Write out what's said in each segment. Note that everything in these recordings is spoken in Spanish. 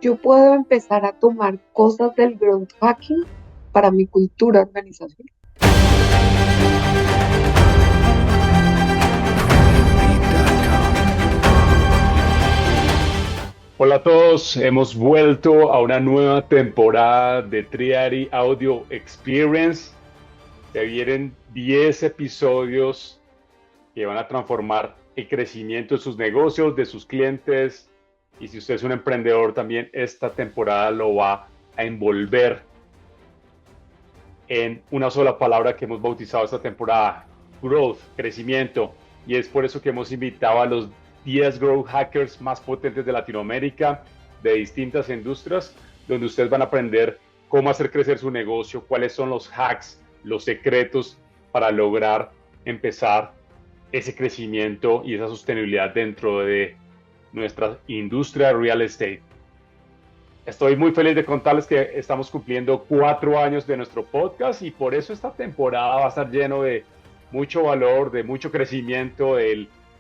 yo puedo empezar a tomar cosas del growth hacking para mi cultura organizacional. Hola a todos, hemos vuelto a una nueva temporada de Triari Audio Experience. Se vienen 10 episodios que van a transformar el crecimiento de sus negocios, de sus clientes. Y si usted es un emprendedor también, esta temporada lo va a envolver en una sola palabra que hemos bautizado esta temporada: growth, crecimiento. Y es por eso que hemos invitado a los 10 growth hackers más potentes de Latinoamérica, de distintas industrias, donde ustedes van a aprender cómo hacer crecer su negocio, cuáles son los hacks, los secretos para lograr empezar ese crecimiento y esa sostenibilidad dentro de nuestra industria real estate. Estoy muy feliz de contarles que estamos cumpliendo 4 años de nuestro podcast y por eso esta temporada va a estar lleno de mucho valor, de mucho crecimiento,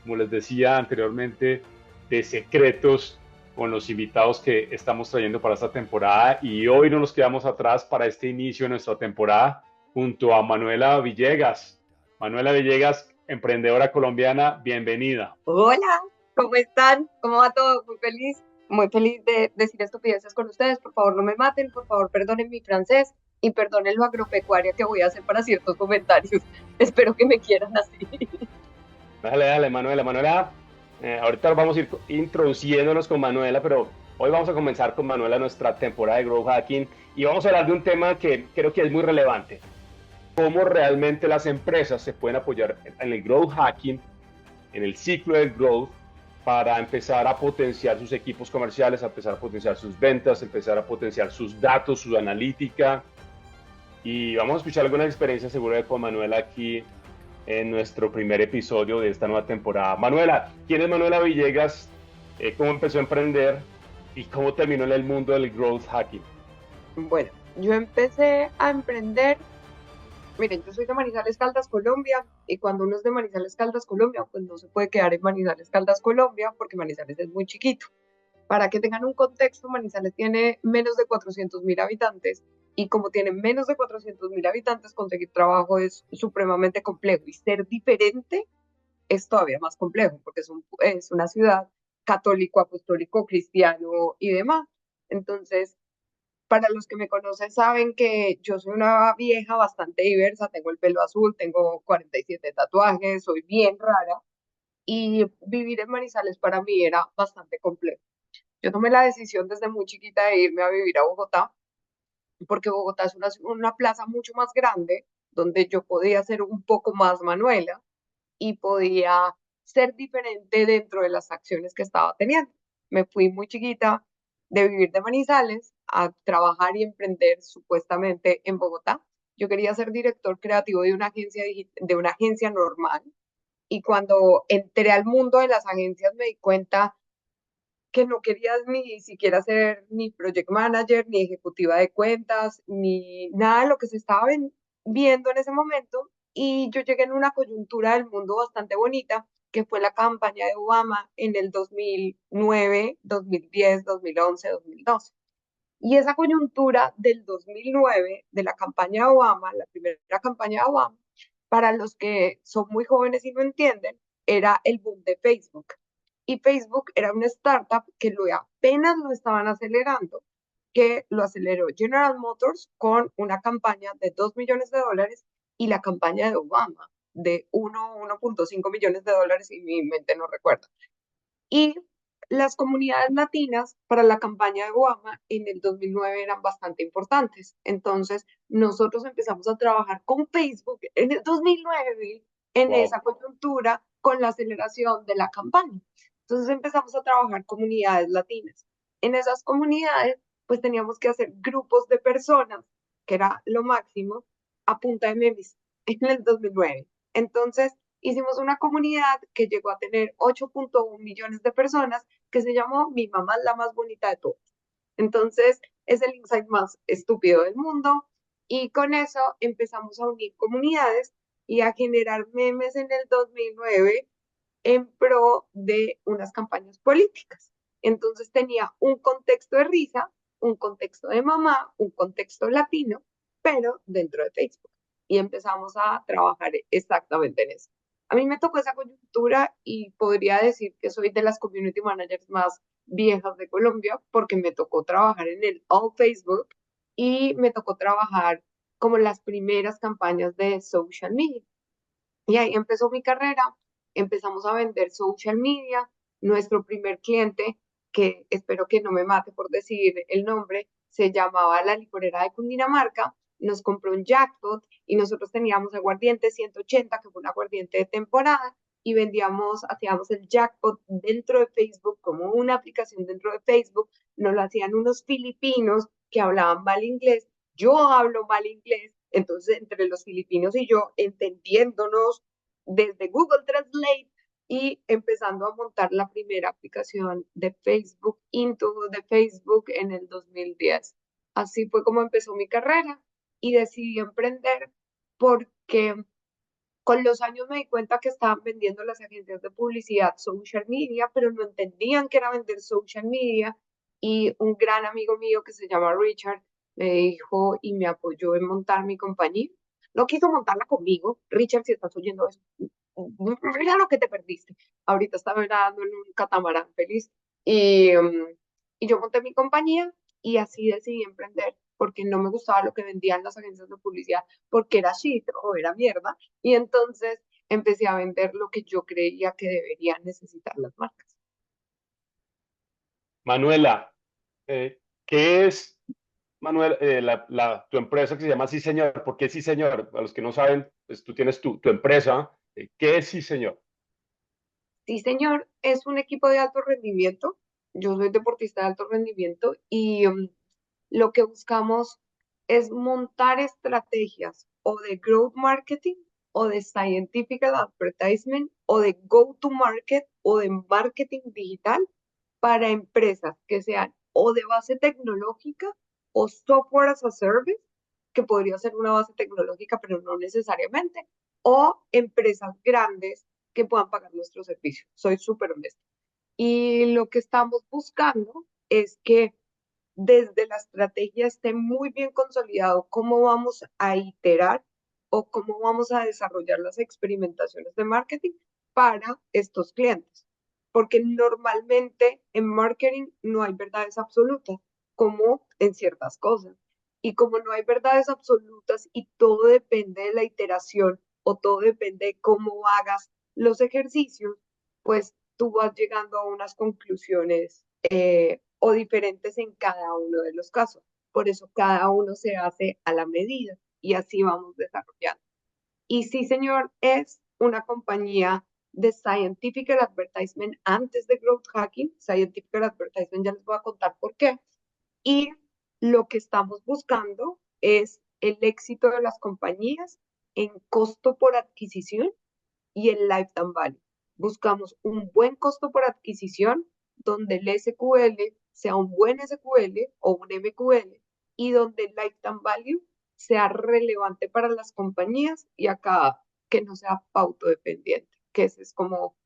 como les decía anteriormente, de secretos con los invitados que estamos trayendo para esta temporada. Y hoy no nos quedamos atrás para este inicio de nuestra temporada junto a Manuela Villegas. Manuela Villegas, emprendedora colombiana, bienvenida. Hola, ¿cómo están? ¿Cómo va todo? Muy feliz de decir estupideces con ustedes. Por favor, no me maten, por favor, perdonen mi francés y perdonen lo agropecuaria que voy a hacer para ciertos comentarios. Espero que me quieran así. Dale, dale, Manuela. Manuela, ahorita vamos a ir introduciéndonos con Manuela, pero hoy vamos a comenzar con Manuela nuestra temporada de Growth Hacking y vamos a hablar de un tema que creo que es muy relevante: cómo realmente las empresas se pueden apoyar en el Growth Hacking, en el ciclo del Growth, para empezar a potenciar sus equipos comerciales, a empezar a potenciar sus ventas, a empezar a potenciar sus datos, su analítica. Y vamos a escuchar algunas experiencias seguro de con Manuela aquí en nuestro primer episodio de esta nueva temporada. Manuela, ¿quién es Manuela Villegas? ¿Cómo empezó a emprender y cómo terminó en el mundo del growth hacking? Bueno, yo empecé a emprender. Miren, yo soy de Manizales Caldas, Colombia, y cuando uno es de Manizales Caldas, Colombia, pues no se puede quedar en Manizales Caldas, Colombia, porque Manizales es muy chiquito. Para que tengan un contexto, Manizales tiene menos de 400.000 habitantes y como tiene menos de 400.000 habitantes, conseguir trabajo es supremamente complejo y ser diferente es todavía más complejo porque es una ciudad católico, apostólico, cristiano y demás. Entonces, para los que me conocen saben que yo soy una vieja bastante diversa, tengo el pelo azul, tengo 47 tatuajes, soy bien rara y vivir en Manizales para mí era bastante complejo. Yo tomé la decisión desde muy chiquita de irme a vivir a Bogotá, porque Bogotá es una plaza mucho más grande, donde yo podía ser un poco más Manuela y podía ser diferente dentro de las acciones que estaba teniendo. Me fui muy chiquita de vivir de Manizales a trabajar y emprender supuestamente en Bogotá. Yo quería ser director creativo de una agencia normal y cuando entré al mundo de las agencias me di cuenta que no quería ni siquiera ser ni project manager, ni ejecutiva de cuentas, ni nada de lo que se estaba viendo en ese momento. Y yo llegué en una coyuntura del mundo bastante bonita, que fue la campaña de Obama en el 2009, 2010, 2011, 2012. Y esa coyuntura del 2009, de la campaña de Obama, la primera campaña de Obama, para los que son muy jóvenes y no entienden, era el boom de Facebook. Y Facebook era una startup que apenas lo estaban acelerando, que lo aceleró General Motors con una campaña de 2 millones de dólares y la campaña de Obama de 1.5 millones de dólares, y mi mente no recuerda. Y las comunidades latinas para la campaña de Obama en el 2009 eran bastante importantes. Entonces, nosotros empezamos a trabajar con Facebook en el 2009, en Wow. esa coyuntura, con la aceleración de la campaña. Entonces, empezamos a trabajar comunidades latinas. En esas comunidades, pues teníamos que hacer grupos de personas, que era lo máximo, a punta de memes en el 2009. Entonces, hicimos una comunidad que llegó a tener 8.1 millones de personas, que se llamó Mi mamá es la más bonita de todas. Entonces, es el insight más estúpido del mundo. Y con eso empezamos a unir comunidades y a generar memes en el 2009 en pro de unas campañas políticas. Entonces tenía un contexto de risa, un contexto de mamá, un contexto latino, pero dentro de Facebook. Y empezamos a trabajar exactamente en eso. A mí me tocó esa coyuntura y podría decir que soy de las community managers más viejas de Colombia porque me tocó trabajar en el All Facebook y me tocó trabajar como las primeras campañas de social media. Y ahí empezó mi carrera, empezamos a vender social media. Nuestro primer cliente, que espero que no me mate por decir el nombre, se llamaba La Licorera de Cundinamarca, nos compró un jackpot y nosotros teníamos aguardiente 180, que fue un aguardiente de temporada, y vendíamos, hacíamos el jackpot dentro de Facebook, como una aplicación dentro de Facebook. Nos lo hacían unos filipinos que hablaban mal inglés. Yo hablo mal inglés, entonces entre los filipinos y yo, entendiéndonos desde Google Translate y empezando a montar la primera aplicación de Facebook, Into de Facebook en el 2010. Así fue como empezó mi carrera y decidí emprender porque con los años me di cuenta que estaban vendiendo las agencias de publicidad social media, pero no entendían que era vender social media. Y un gran amigo mío que se llama Richard me dijo y me apoyó en montar mi compañía. No quiso montarla conmigo. Richard, si estás oyendo eso, mira lo que te perdiste. Ahorita estaba nadando en un catamarán feliz. Y, y yo monté mi compañía y así decidí emprender porque no me gustaba lo que vendían las agencias de publicidad, porque era shit o era mierda. Y entonces empecé a vender lo que yo creía que deberían necesitar las marcas. Manuela, ¿qué es, Manuel, tu empresa que se llama Sí Señor? ¿Por qué Sí Señor? A los que no saben, pues tú tienes tu empresa. ¿Qué es Sí Señor? Sí, señor, es un equipo de alto rendimiento. Yo soy deportista de alto rendimiento y lo que buscamos es montar estrategias o de growth marketing o de scientific advertisement o de go to market o de marketing digital para empresas que sean o de base tecnológica o software as a service, que podría ser una base tecnológica, pero no necesariamente, o empresas grandes que puedan pagar nuestro servicio. Soy súper honesta. Y lo que estamos buscando es que desde la estrategia esté muy bien consolidado cómo vamos a iterar o cómo vamos a desarrollar las experimentaciones de marketing para estos clientes. Porque normalmente en marketing no hay verdades absolutas, como en ciertas cosas. Y como no hay verdades absolutas y todo depende de la iteración o todo depende de cómo hagas los ejercicios, pues tú vas llegando a unas conclusiones o diferentes en cada uno de los casos. Por eso cada uno se hace a la medida y así vamos desarrollando. Y sí, señor, es una compañía de Scientific Advertisement antes de Growth Hacking. Scientific Advertisement ya les voy a contar por qué. Y lo que estamos buscando es el éxito de las compañías en costo por adquisición y el lifetime value. Buscamos un buen costo por adquisición donde el SQL sea un buen SQL o un MQL y donde el lifetime value sea relevante para las compañías y acá que no sea pauto dependiente, que esa es como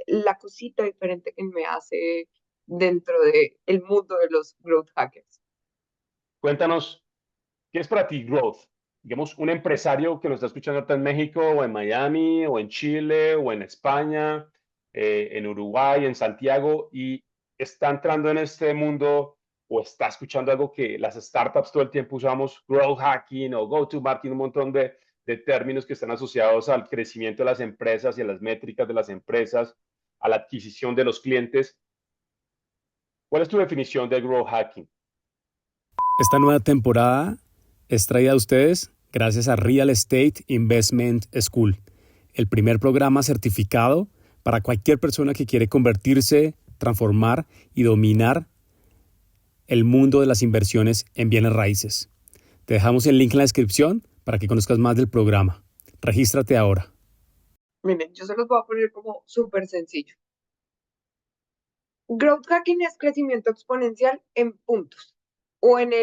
la cosita diferente que me hace dentro del mundo de los growth hackers. Cuéntanos, ¿qué es para ti growth? Digamos, un empresario que nos está escuchando ahorita en México o en Miami o en Chile o en España, en Uruguay, en Santiago y está entrando en este mundo o está escuchando algo que las startups todo el tiempo usamos, growth hacking o go to market, un montón de términos que están asociados al crecimiento de las empresas y a las métricas de las empresas, a la adquisición de los clientes. ¿Cuál es tu definición de growth hacking? Esta nueva temporada es traída a ustedes gracias a Real Estate Investment School, el primer programa certificado para cualquier persona que quiere convertirse, transformar y dominar el mundo de las inversiones en bienes raíces. Te dejamos el link en la descripción para que conozcas más del programa. Regístrate ahora. Miren, yo se los voy a poner como súper sencillo. Growth hacking es crecimiento exponencial en puntos o en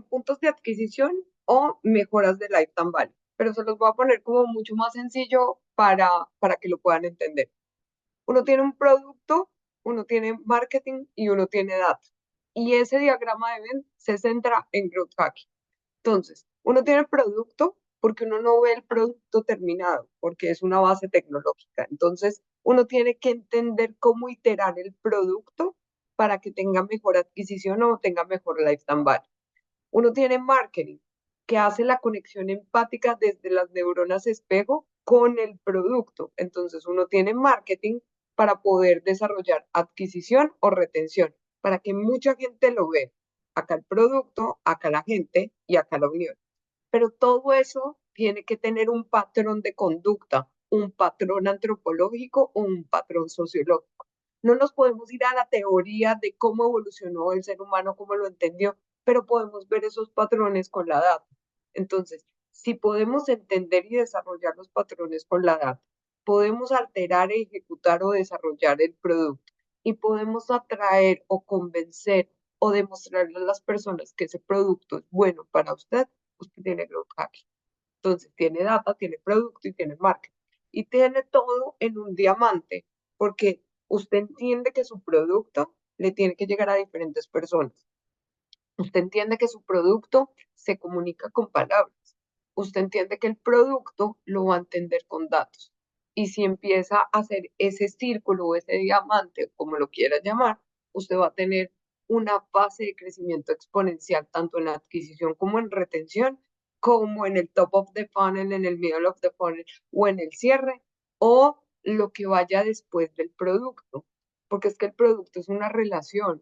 puntos de adquisición o mejoras de lifetime value. Pero se los voy a poner como mucho más sencillo para que lo puedan entender. Uno tiene un producto uno tiene marketing y uno tiene data. Y ese diagrama de Venn se centra en growth hacking. Entonces, uno tiene el producto porque uno no ve el producto terminado, porque es una base tecnológica. Entonces, uno tiene que entender cómo iterar el producto para que tenga mejor adquisición o tenga mejor lifetime value. Uno tiene marketing, que hace la conexión empática desde las neuronas espejo con el producto. Entonces, uno tiene marketing para poder desarrollar adquisición o retención, para que mucha gente lo vea. Acá el producto, acá la gente y acá la unión. Pero todo eso tiene que tener un patrón de conducta, un patrón antropológico o un patrón sociológico. No nos podemos ir a la teoría de cómo evolucionó el ser humano, cómo lo entendió, pero podemos ver esos patrones con la data. Entonces, si podemos entender y desarrollar los patrones con la data, podemos alterar, ejecutar o desarrollar el producto y podemos atraer o convencer o demostrarle a las personas que ese producto es bueno para usted, usted tiene growth hacking. Entonces, tiene data, tiene producto y tiene marketing. Y tiene todo en un diamante, porque usted entiende que su producto le tiene que llegar a diferentes personas. Usted entiende que su producto se comunica con palabras. Usted entiende que el producto lo va a entender con datos. Y si empieza a hacer ese círculo o ese diamante, como lo quiera llamar, usted va a tener una base de crecimiento exponencial, tanto en adquisición como en retención, como en el top of the funnel, en el middle of the funnel o en el cierre, o lo que vaya después del producto. Porque es que el producto es una relación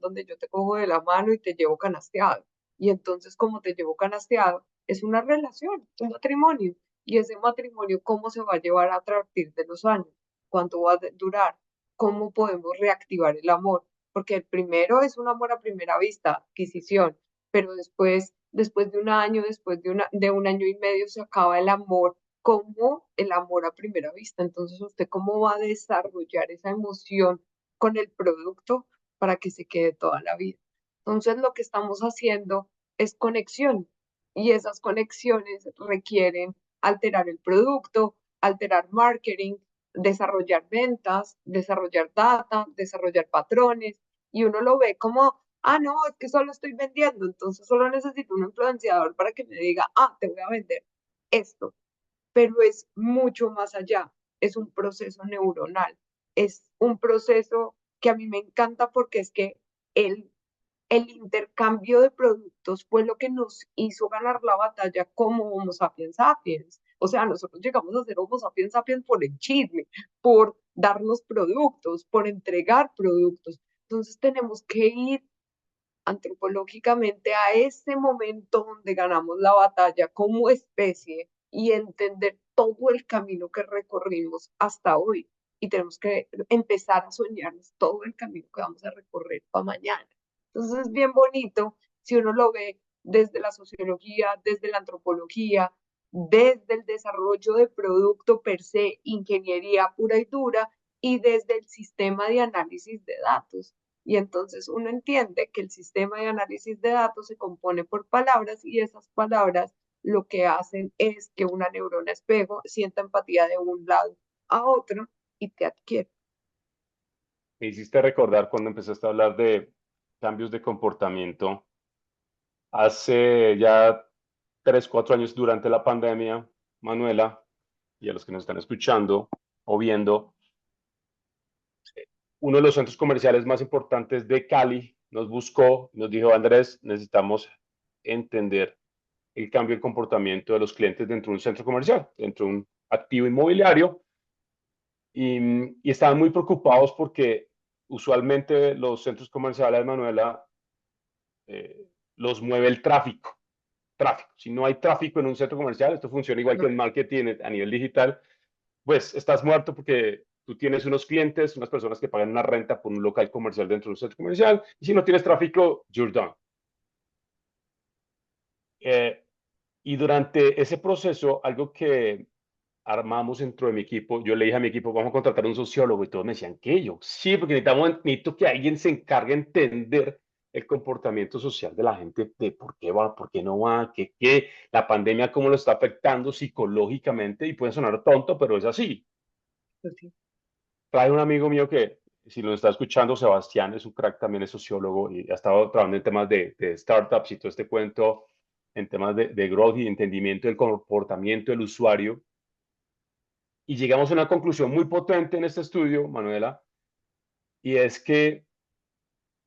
donde yo te cojo de la mano y te llevo canasteado. Y entonces, como te llevo canasteado, es una relación, un matrimonio. Y ese matrimonio, ¿cómo se va a llevar a partir de los años? ¿Cuánto va a durar? ¿Cómo podemos reactivar el amor? Porque el primero es un amor a primera vista, adquisición, pero después de un año, después de un año y medio, se acaba el amor como el amor a primera vista. Entonces, ¿usted cómo va a desarrollar esa emoción con el producto para que se quede toda la vida? Entonces, lo que estamos haciendo es conexión y esas conexiones requieren alterar el producto, alterar marketing, desarrollar ventas, desarrollar data, desarrollar patrones y uno lo ve como, ah, no, es que solo estoy vendiendo, entonces solo necesito un influenciador para que me diga, ah, te voy a vender esto, pero es mucho más allá, es un proceso neuronal, es un proceso que a mí me encanta porque es que el, el intercambio de productos fue lo que nos hizo ganar la batalla como Homo sapiens sapiens. O sea, nosotros llegamos a ser Homo sapiens sapiens por el chisme, por darnos productos, por entregar productos. Entonces tenemos que ir antropológicamente a ese momento donde ganamos la batalla como especie y entender todo el camino que recorrimos hasta hoy. Y tenemos que empezar a soñarnos todo el camino que vamos a recorrer para mañana. Entonces es bien bonito si uno lo ve desde la sociología, desde la antropología, desde el desarrollo de producto per se, ingeniería pura y dura, y desde el sistema de análisis de datos. Y entonces uno entiende que el sistema de análisis de datos se compone por palabras y esas palabras lo que hacen es que una neurona espejo sienta empatía de un lado a otro y te adquiere. Me hiciste recordar cuando empezaste a hablar de cambios de comportamiento. Hace ya 3, 4 años durante la pandemia, Manuela, y a los que nos están escuchando o viendo, uno de los centros comerciales más importantes de Cali nos buscó, nos dijo, Andrés, necesitamos entender el cambio de comportamiento de los clientes dentro de un centro comercial, dentro de un activo inmobiliario, y estaban muy preocupados porque usualmente los centros comerciales, Manuela, los mueve el tráfico. Si no hay tráfico en un centro comercial, esto funciona igual que el marketing a nivel digital, pues estás muerto porque tú tienes unos clientes, unas personas que pagan una renta por un local comercial dentro de un centro comercial, y si no tienes tráfico, you're done. Eh, y durante ese proceso, algo que armamos dentro de mi equipo, yo le dije a mi equipo, vamos a contratar un sociólogo, y todos me decían, ¿qué? Yo, sí, porque necesito que alguien se encargue de entender el comportamiento social de la gente, de por qué va, por qué no va, la pandemia cómo lo está afectando psicológicamente, y puede sonar tonto, pero es así. Pues sí. Trae un amigo mío que Si lo está escuchando, Sebastián es un crack, también es sociólogo y ha estado trabajando en temas de startups y todo este cuento, en temas de growth y de entendimiento del comportamiento del usuario. Y llegamos a una conclusión muy potente en este estudio, Manuela, y es que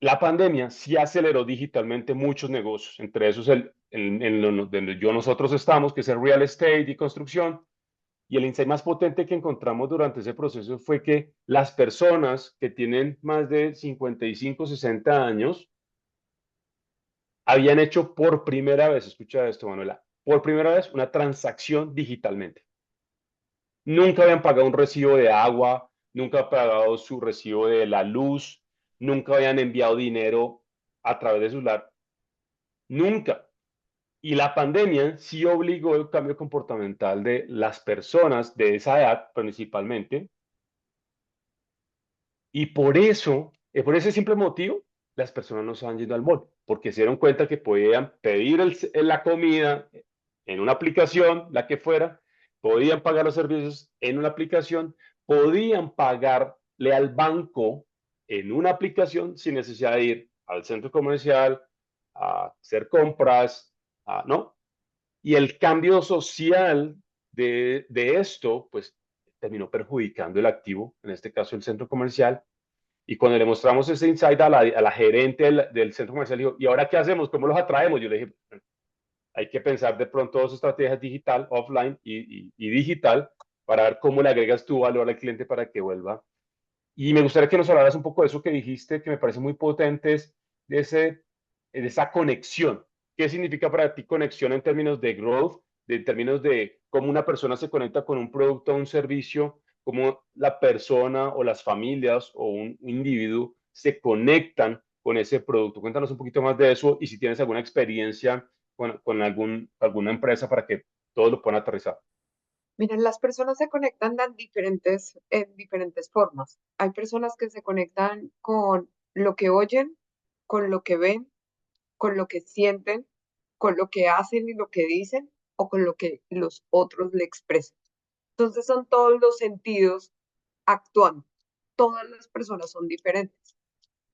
la pandemia sí aceleró digitalmente muchos negocios, entre esos donde nosotros estamos, que es el real estate y construcción. Y el insight más potente que encontramos durante ese proceso fue que las personas que tienen más de 55, 60 años habían hecho por primera vez, escucha esto, Manuela, por primera vez una transacción digitalmente. Nunca habían pagado un recibo de agua, nunca habían pagado su recibo de la luz, nunca habían enviado dinero a través de su celular, nunca. Y la pandemia sí obligó el cambio comportamental de las personas de esa edad principalmente. Y por ese simple motivo, las personas no estaban yendo al mall, porque se dieron cuenta que podían pedir la comida en una aplicación, la que fuera, podían pagar los servicios en una aplicación, podían pagarle al banco en una aplicación sin necesidad de ir al centro comercial a hacer compras, ¿no? Y el cambio social de esto, pues terminó perjudicando el activo, en este caso el centro comercial, y cuando le mostramos ese insight a la gerente del centro comercial, dijo, ¿y ahora qué hacemos? ¿Cómo los atraemos? Yo le dije, hay que pensar de pronto dos estrategias digital, offline y digital, para ver cómo le agregas tu valor al cliente para que vuelva. Y me gustaría que nos hablaras un poco de eso que dijiste, que me parece muy potente, de esa conexión. ¿Qué significa para ti conexión en términos de growth, en términos de cómo una persona se conecta con un producto o un servicio, cómo la persona o las familias o un individuo se conectan con ese producto? Cuéntanos un poquito más de eso y si tienes alguna experiencia con alguna empresa para que todos lo puedan aterrizar. Miren, las personas se conectan en diferentes formas. Hay personas que se conectan con lo que oyen, con lo que ven, con lo que sienten, con lo que hacen y lo que dicen, o con lo que los otros le expresan. Entonces son todos los sentidos actuando. Todas las personas son diferentes.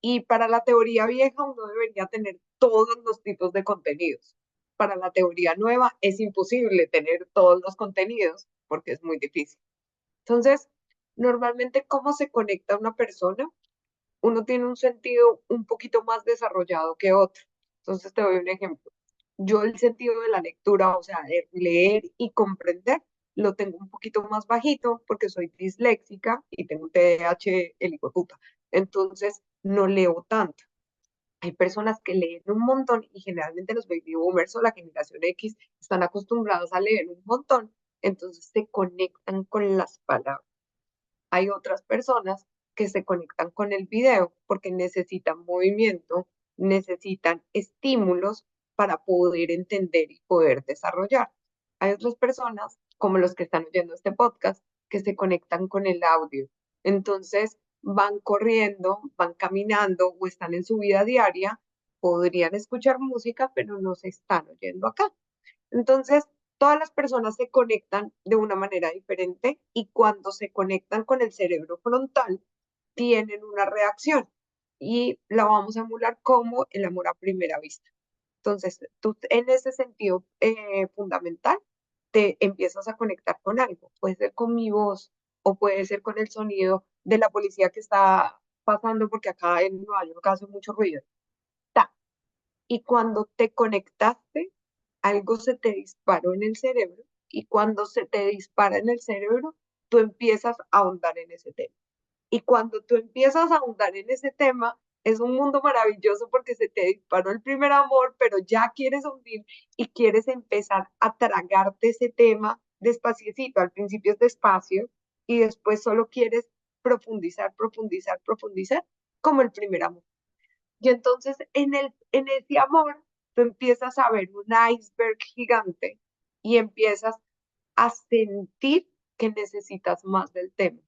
Y para la teoría vieja uno debería tener todos los tipos de contenidos. Para la teoría nueva es imposible tener todos los contenidos porque es muy difícil. Entonces, normalmente, ¿cómo se conecta una persona? Uno tiene un sentido un poquito más desarrollado que otro. Entonces, te doy un ejemplo. Yo el sentido de la lectura, o sea, de leer y comprender, lo tengo un poquito más bajito porque soy disléxica y tengo un TDAH, el hijo de puta. Entonces, no leo tanto. Hay personas que leen un montón y generalmente los baby boomers o la generación X están acostumbrados a leer un montón, entonces se conectan con las palabras. Hay otras personas que se conectan con el video porque necesitan movimiento, necesitan estímulos para poder entender y poder desarrollar. Hay otras personas, como los que están oyendo este podcast, que se conectan con el audio. Entonces van corriendo, van caminando o están en su vida diaria, podrían escuchar música, pero no se están oyendo acá. Entonces, todas las personas se conectan de una manera diferente y cuando se conectan con el cerebro frontal, tienen una reacción y la vamos a emular como el amor a primera vista. Entonces, tú en ese sentido fundamental, te empiezas a conectar con algo. Puede ser con mi voz o puede ser con el sonido de la policía que está pasando porque acá en Nueva York hace mucho ruido. Ta, y cuando te conectaste, algo se te disparó en el cerebro y cuando se te dispara en el cerebro, tú empiezas a ahondar en ese tema. Y cuando tú empiezas a ahondar en ese tema, es un mundo maravilloso porque se te disparó el primer amor, pero ya quieres hundir y quieres empezar a tragarte ese tema despaciecito. Al principio es despacio y después solo quieres profundizar, profundizar, profundizar, como el primer amor. Y entonces en ese amor, tú empiezas a ver un iceberg gigante y empiezas a sentir que necesitas más del tema,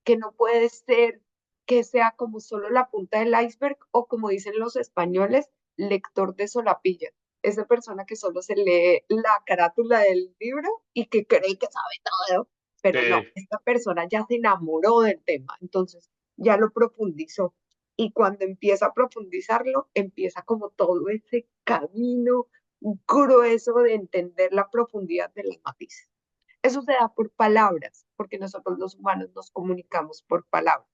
que no puede ser que sea como solo la punta del iceberg o como dicen los españoles, lector de solapilla. Esa persona que solo se lee la carátula del libro y que cree que sabe todo, pero no, Sí, esta persona ya se enamoró del tema. Entonces, ya lo profundizó. Y cuando empieza a profundizarlo, empieza como todo ese camino grueso de entender la profundidad de las matices. Eso se da por palabras, porque nosotros los humanos nos comunicamos por palabras.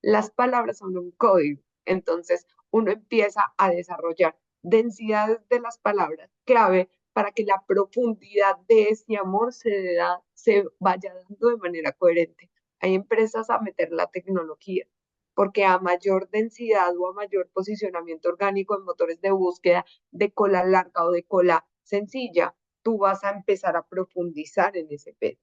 Las palabras son un código, entonces uno empieza a desarrollar densidades de las palabras clave para que la profundidad de ese amor se vaya dando de manera coherente. Hay empresas a meter la tecnología, porque a mayor densidad o a mayor posicionamiento orgánico en motores de búsqueda de cola larga o de cola sencilla, tú vas a empezar a profundizar en ese pedo.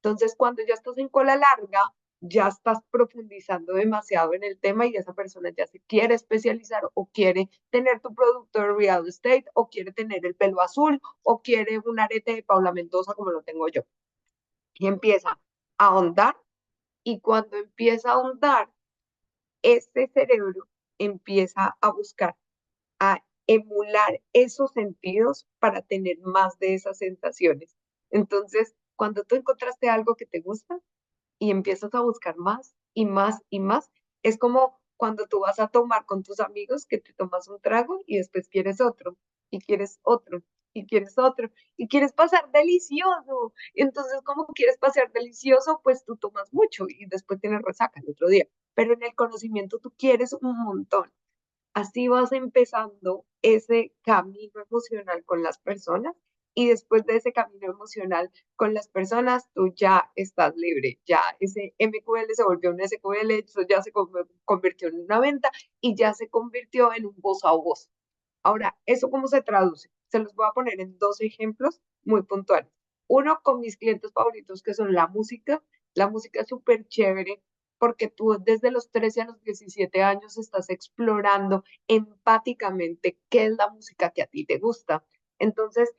Entonces, cuando ya estás en cola larga, ya estás profundizando demasiado en el tema y esa persona ya se quiere especializar o quiere tener tu producto de real estate o quiere tener el pelo azul o quiere un arete de Paula Mendoza como lo tengo yo. Y empieza a ahondar y cuando empieza a ahondar, este cerebro empieza a buscar, a emular esos sentidos para tener más de esas sensaciones. Entonces, cuando tú encontraste algo que te gusta y empiezas a buscar más y más y más, es como cuando tú vas a tomar con tus amigos que te tomas un trago y después quieres otro y quieres otro y quieres otro y quieres pasar delicioso. Entonces, como quieres pasar delicioso, pues tú tomas mucho y después tienes resaca el otro día. Pero en el conocimiento tú quieres un montón. Así vas empezando ese camino emocional con las personas y después de ese camino emocional con las personas, tú ya estás libre, ya ese MQL se volvió un SQL, eso ya se convirtió en una venta y ya se convirtió en un voz a voz. Ahora, ¿eso cómo se traduce? Se los voy a poner en dos ejemplos muy puntuales. Uno con mis clientes favoritos que son la música. La música es súper chévere porque tú desde los 13 a los 17 años estás explorando empáticamente qué es la música que a ti te gusta. Entonces,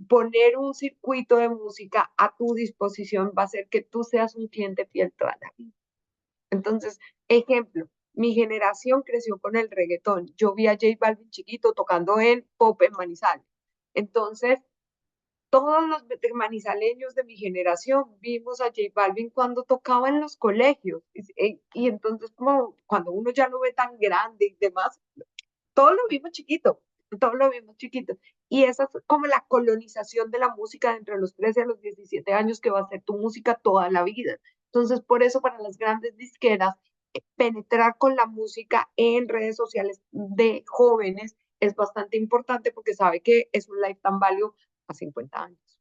poner un circuito de música a tu disposición va a hacer que tú seas un cliente fiel toda la vida. Entonces, ejemplo, mi generación creció con el reggaetón. Yo vi a J Balvin chiquito tocando en pop en Manizales. Entonces, todos los manizaleños de mi generación vimos a J Balvin cuando tocaba en los colegios. Y entonces, como cuando uno ya lo ve tan grande y demás, todo lo vimos chiquito, todo lo vimos chiquito. Y esa es como la colonización de la música entre los 13 a los 17 años que va a ser tu música toda la vida. Entonces, por eso para las grandes disqueras, penetrar con la música en redes sociales de jóvenes es bastante importante porque sabe que es un lifetime value a 50 años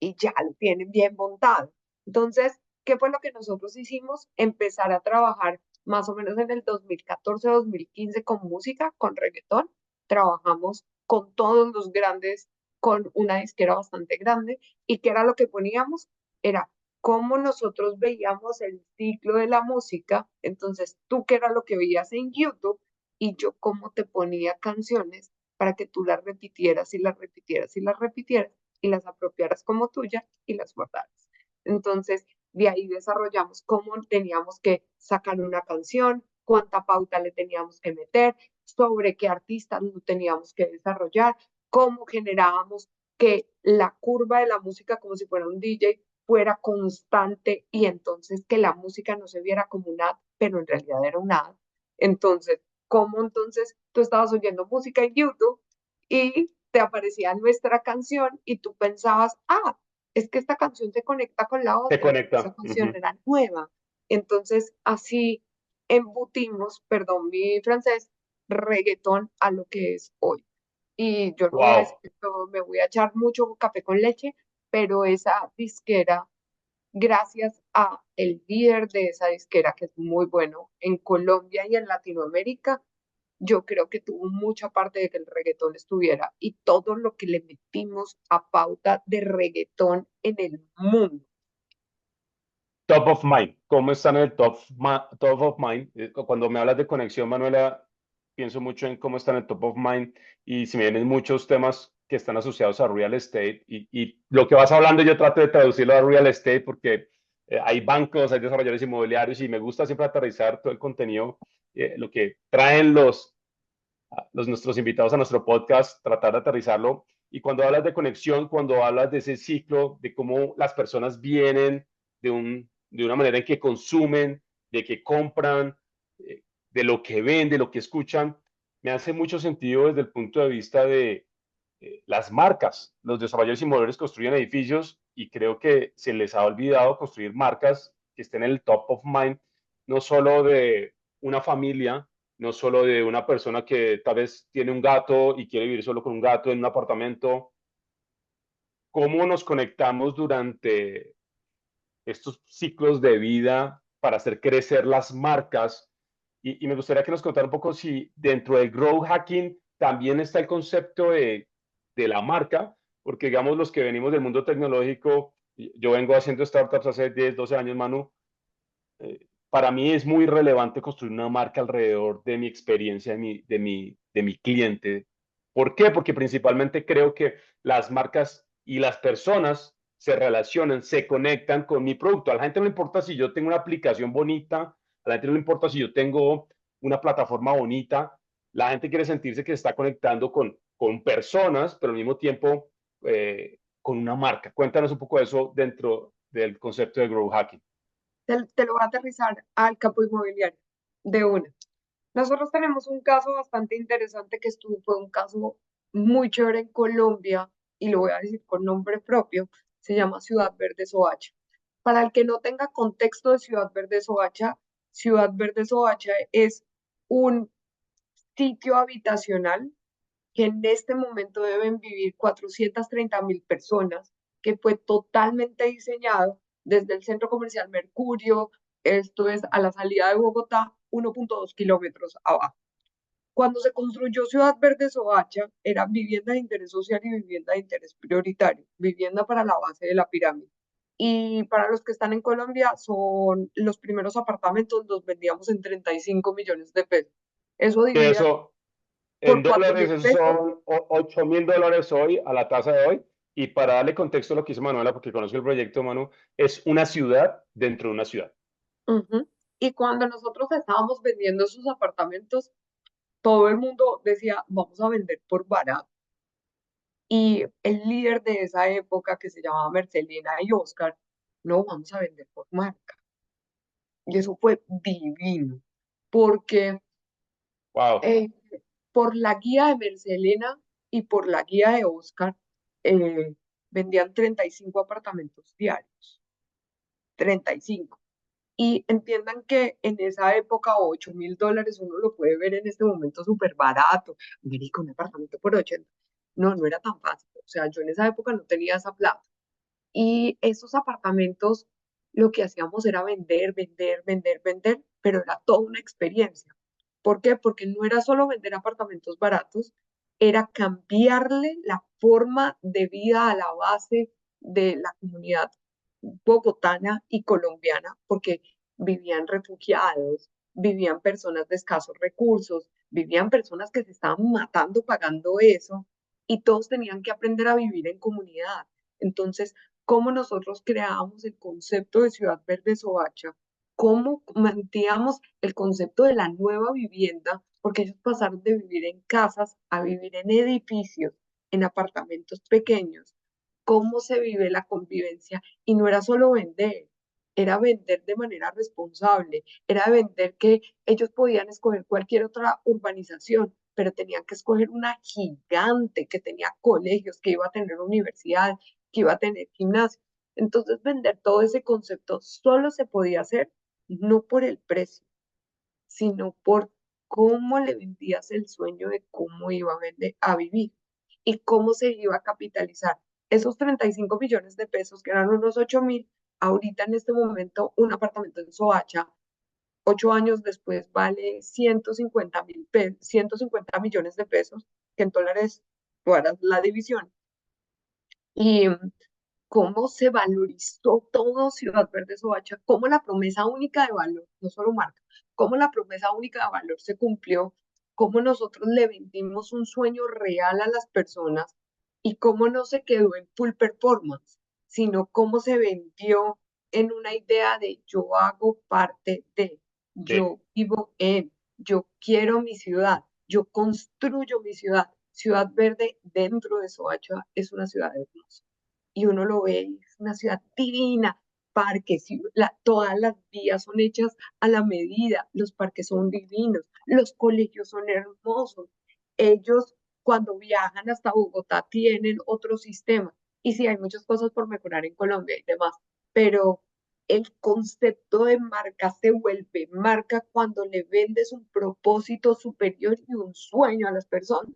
y ya lo tienen bien montado. Entonces, ¿qué fue lo que nosotros hicimos? Empezar a trabajar más o menos en el 2014-2015 con música, con reggaetón. Trabajamos con todos los grandes, con una disquera bastante grande. ¿Y qué era lo que poníamos? Era cómo nosotros veíamos el ciclo de la música. Entonces, tú qué era lo que veías en YouTube y yo cómo te ponía canciones para que tú las repitieras y las repitieras y las repitieras y las apropiaras como tuyas y las guardaras. Entonces, de ahí desarrollamos cómo teníamos que sacar una canción, cuánta pauta le teníamos que meter, sobre qué artistas lo teníamos que desarrollar, cómo generábamos que la curva de la música, como si fuera un DJ, fuera constante y entonces que la música no se viera como un ad, pero en realidad era un ad. Entonces, ¿cómo entonces tú estabas oyendo música en YouTube y te aparecía nuestra canción y tú pensabas, ah, es que esta canción se conecta con la Se otra, porque esa conecta. canción era nueva. Entonces, así embutimos, perdón mi francés, reggaetón a lo que es hoy. Y yo no voy a decir Wow. que me voy a echar mucho café con leche, pero esa disquera, gracias a el líder de esa disquera, que es muy bueno en Colombia y en Latinoamérica, yo creo que tuvo mucha parte de que el reggaetón estuviera y todo lo que le metimos a pauta de reggaetón en el mundo. Top of mind. ¿Cómo están en el top of mind? Cuando me hablas de conexión, Manuela, pienso mucho en cómo están en el top of mind y si me vienen muchos temas que están asociados a real estate y lo que vas hablando yo trato de traducirlo a real estate porque hay bancos, hay desarrolladores inmobiliarios y me gusta siempre aterrizar todo el contenido, lo que traen nuestros invitados a nuestro podcast, tratar de aterrizarlo. Y cuando hablas de conexión, cuando hablas de ese ciclo, de cómo las personas vienen de una manera en que consumen, de que compran, de lo que ven, de lo que escuchan, me hace mucho sentido desde el punto de vista de las marcas. Los desarrolladores inmobiliarios construyen edificios y creo que se les ha olvidado construir marcas que estén en el top of mind, no solo de una familia, no solo de una persona que tal vez tiene un gato y quiere vivir solo con un gato en un apartamento. ¿Cómo nos conectamos durante estos ciclos de vida para hacer crecer las marcas? Y me gustaría que nos contara un poco si dentro del growth hacking también está el concepto de la marca, porque digamos los que venimos del mundo tecnológico, yo vengo haciendo startups hace 10, 12 años, Manu, para mí es muy relevante construir una marca alrededor de mi experiencia, de mi cliente. ¿Por qué? Porque principalmente creo que las marcas y las personas se relacionan, se conectan con mi producto. A la gente no le importa si yo tengo una aplicación bonita, a la gente no le importa si yo tengo una plataforma bonita. La gente quiere sentirse que se está conectando con personas, pero al mismo tiempo con una marca. Cuéntanos un poco de eso dentro del concepto de growth hacking. Te lo voy a aterrizar al campo inmobiliario de una. Nosotros tenemos un caso bastante interesante que fue un caso muy chévere en Colombia y lo voy a decir con nombre propio, se llama Ciudad Verde Soacha. Para el que no tenga contexto de Ciudad Verde Soacha es un sitio habitacional que en este momento deben vivir 430.000 personas, que fue totalmente diseñado desde el Centro Comercial Mercurio, esto es a la salida de Bogotá, 1.2 kilómetros abajo. Cuando se construyó Ciudad Verde Soacha, era vivienda de interés social y vivienda de interés prioritario, vivienda para la base de la pirámide. Y para los que están en Colombia, son los primeros apartamentos, los vendíamos en 35 millones de pesos. Eso Que divide eso, en por 4 dólares, mil esos pesos. son $8.000 hoy a la tasa de hoy. Y para darle contexto a lo que hizo Manuela, porque conozco el proyecto, Manu, es una ciudad dentro de una ciudad. Ujú. Y cuando nosotros estábamos vendiendo esos apartamentos, todo el mundo decía, vamos a vender por barato. Y el líder de esa época, que se llamaba Mercelina y Oscar, no, vamos a vender por marca. Y eso fue divino, porque Wow. eh, por la guía de Mercelina y por la guía de Oscar, eh, vendían 35 apartamentos diarios, 35. Y entiendan que en esa época $8.000 uno lo puede ver en este momento súper barato. Marica, un apartamento por 80. No, no era tan fácil. O sea, yo en esa época no tenía esa plata. Y esos apartamentos lo que hacíamos era vender, vender, vender, vender, pero era toda una experiencia. ¿Por qué? Porque no era solo vender apartamentos baratos, era cambiarle la forma de vida a la base de la comunidad bogotana y colombiana, porque vivían refugiados, vivían personas de escasos recursos, vivían personas que se estaban matando pagando eso y todos tenían que aprender a vivir en comunidad. Entonces, ¿cómo nosotros creábamos el concepto de Ciudad Verde Soacha? ¿Cómo manteníamos el concepto de la nueva vivienda? Porque ellos pasaron de vivir en casas a vivir en edificios, en apartamentos pequeños. ¿Cómo se vive la convivencia? Y no era solo vender, era vender de manera responsable, era vender que ellos podían escoger cualquier otra urbanización, pero tenían que escoger una gigante que tenía colegios, que iba a tener universidad, que iba a tener gimnasio. Entonces, vender todo ese concepto solo se podía hacer no por el precio, sino por cómo le vendías el sueño de cómo iba a, a vivir y cómo se iba a capitalizar. Esos 35 millones de pesos, que eran unos 8.000, ahorita en este momento un apartamento en Soacha, 8 años después, vale 150 millones de pesos, que en dólares para la división. Y cómo se valorizó todo Ciudad Verde Soacha, cómo la promesa única de valor, no solo marca, cómo la promesa única de valor se cumplió, cómo nosotros le vendimos un sueño real a las personas y cómo no se quedó en full performance, sino cómo se vendió en una idea de yo hago parte de, Sí. yo vivo en, yo quiero mi ciudad, yo construyo mi ciudad. Ciudad Verde dentro de Soacha es una ciudad hermosa y uno lo ve, es una ciudad divina, parques, todas las vías son hechas a la medida, los parques son divinos, los colegios son hermosos. Ellos cuando viajan hasta Bogotá tienen otro sistema. Y sí, hay muchas cosas por mejorar en Colombia y demás, pero el concepto de marca se vuelve marca cuando le vendes un propósito superior y un sueño a las personas.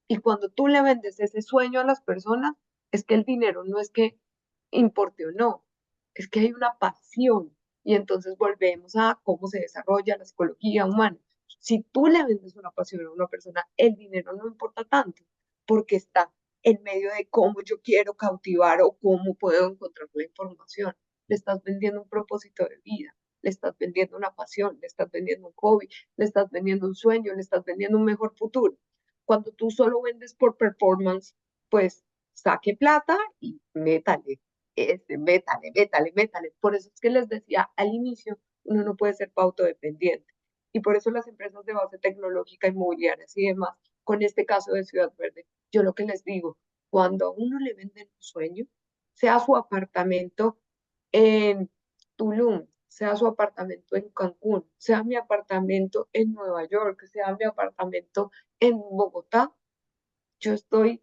Y cuando tú le vendes ese sueño a las personas, es que el dinero no es que importe o no, es que hay una pasión. Y entonces volvemos a cómo se desarrolla la psicología humana. Si tú le vendes una pasión a una persona, el dinero no importa tanto, porque está en medio de cómo yo quiero cautivar o cómo puedo encontrar la información. Le estás vendiendo un propósito de vida, le estás vendiendo una pasión, le estás vendiendo un hobby, le estás vendiendo un sueño, le estás vendiendo un mejor futuro. Cuando tú solo vendes por performance, pues saque plata y métale, métale. Por eso es que les decía al inicio, uno no puede ser pautodependiente. Y por eso las empresas de base tecnológica, inmobiliarias y demás, con este caso de Ciudad Verde, yo lo que les digo, cuando a uno le venden un sueño, sea su apartamento en Tulum, sea su apartamento en Cancún, sea mi apartamento en Nueva York, sea mi apartamento en Bogotá, yo estoy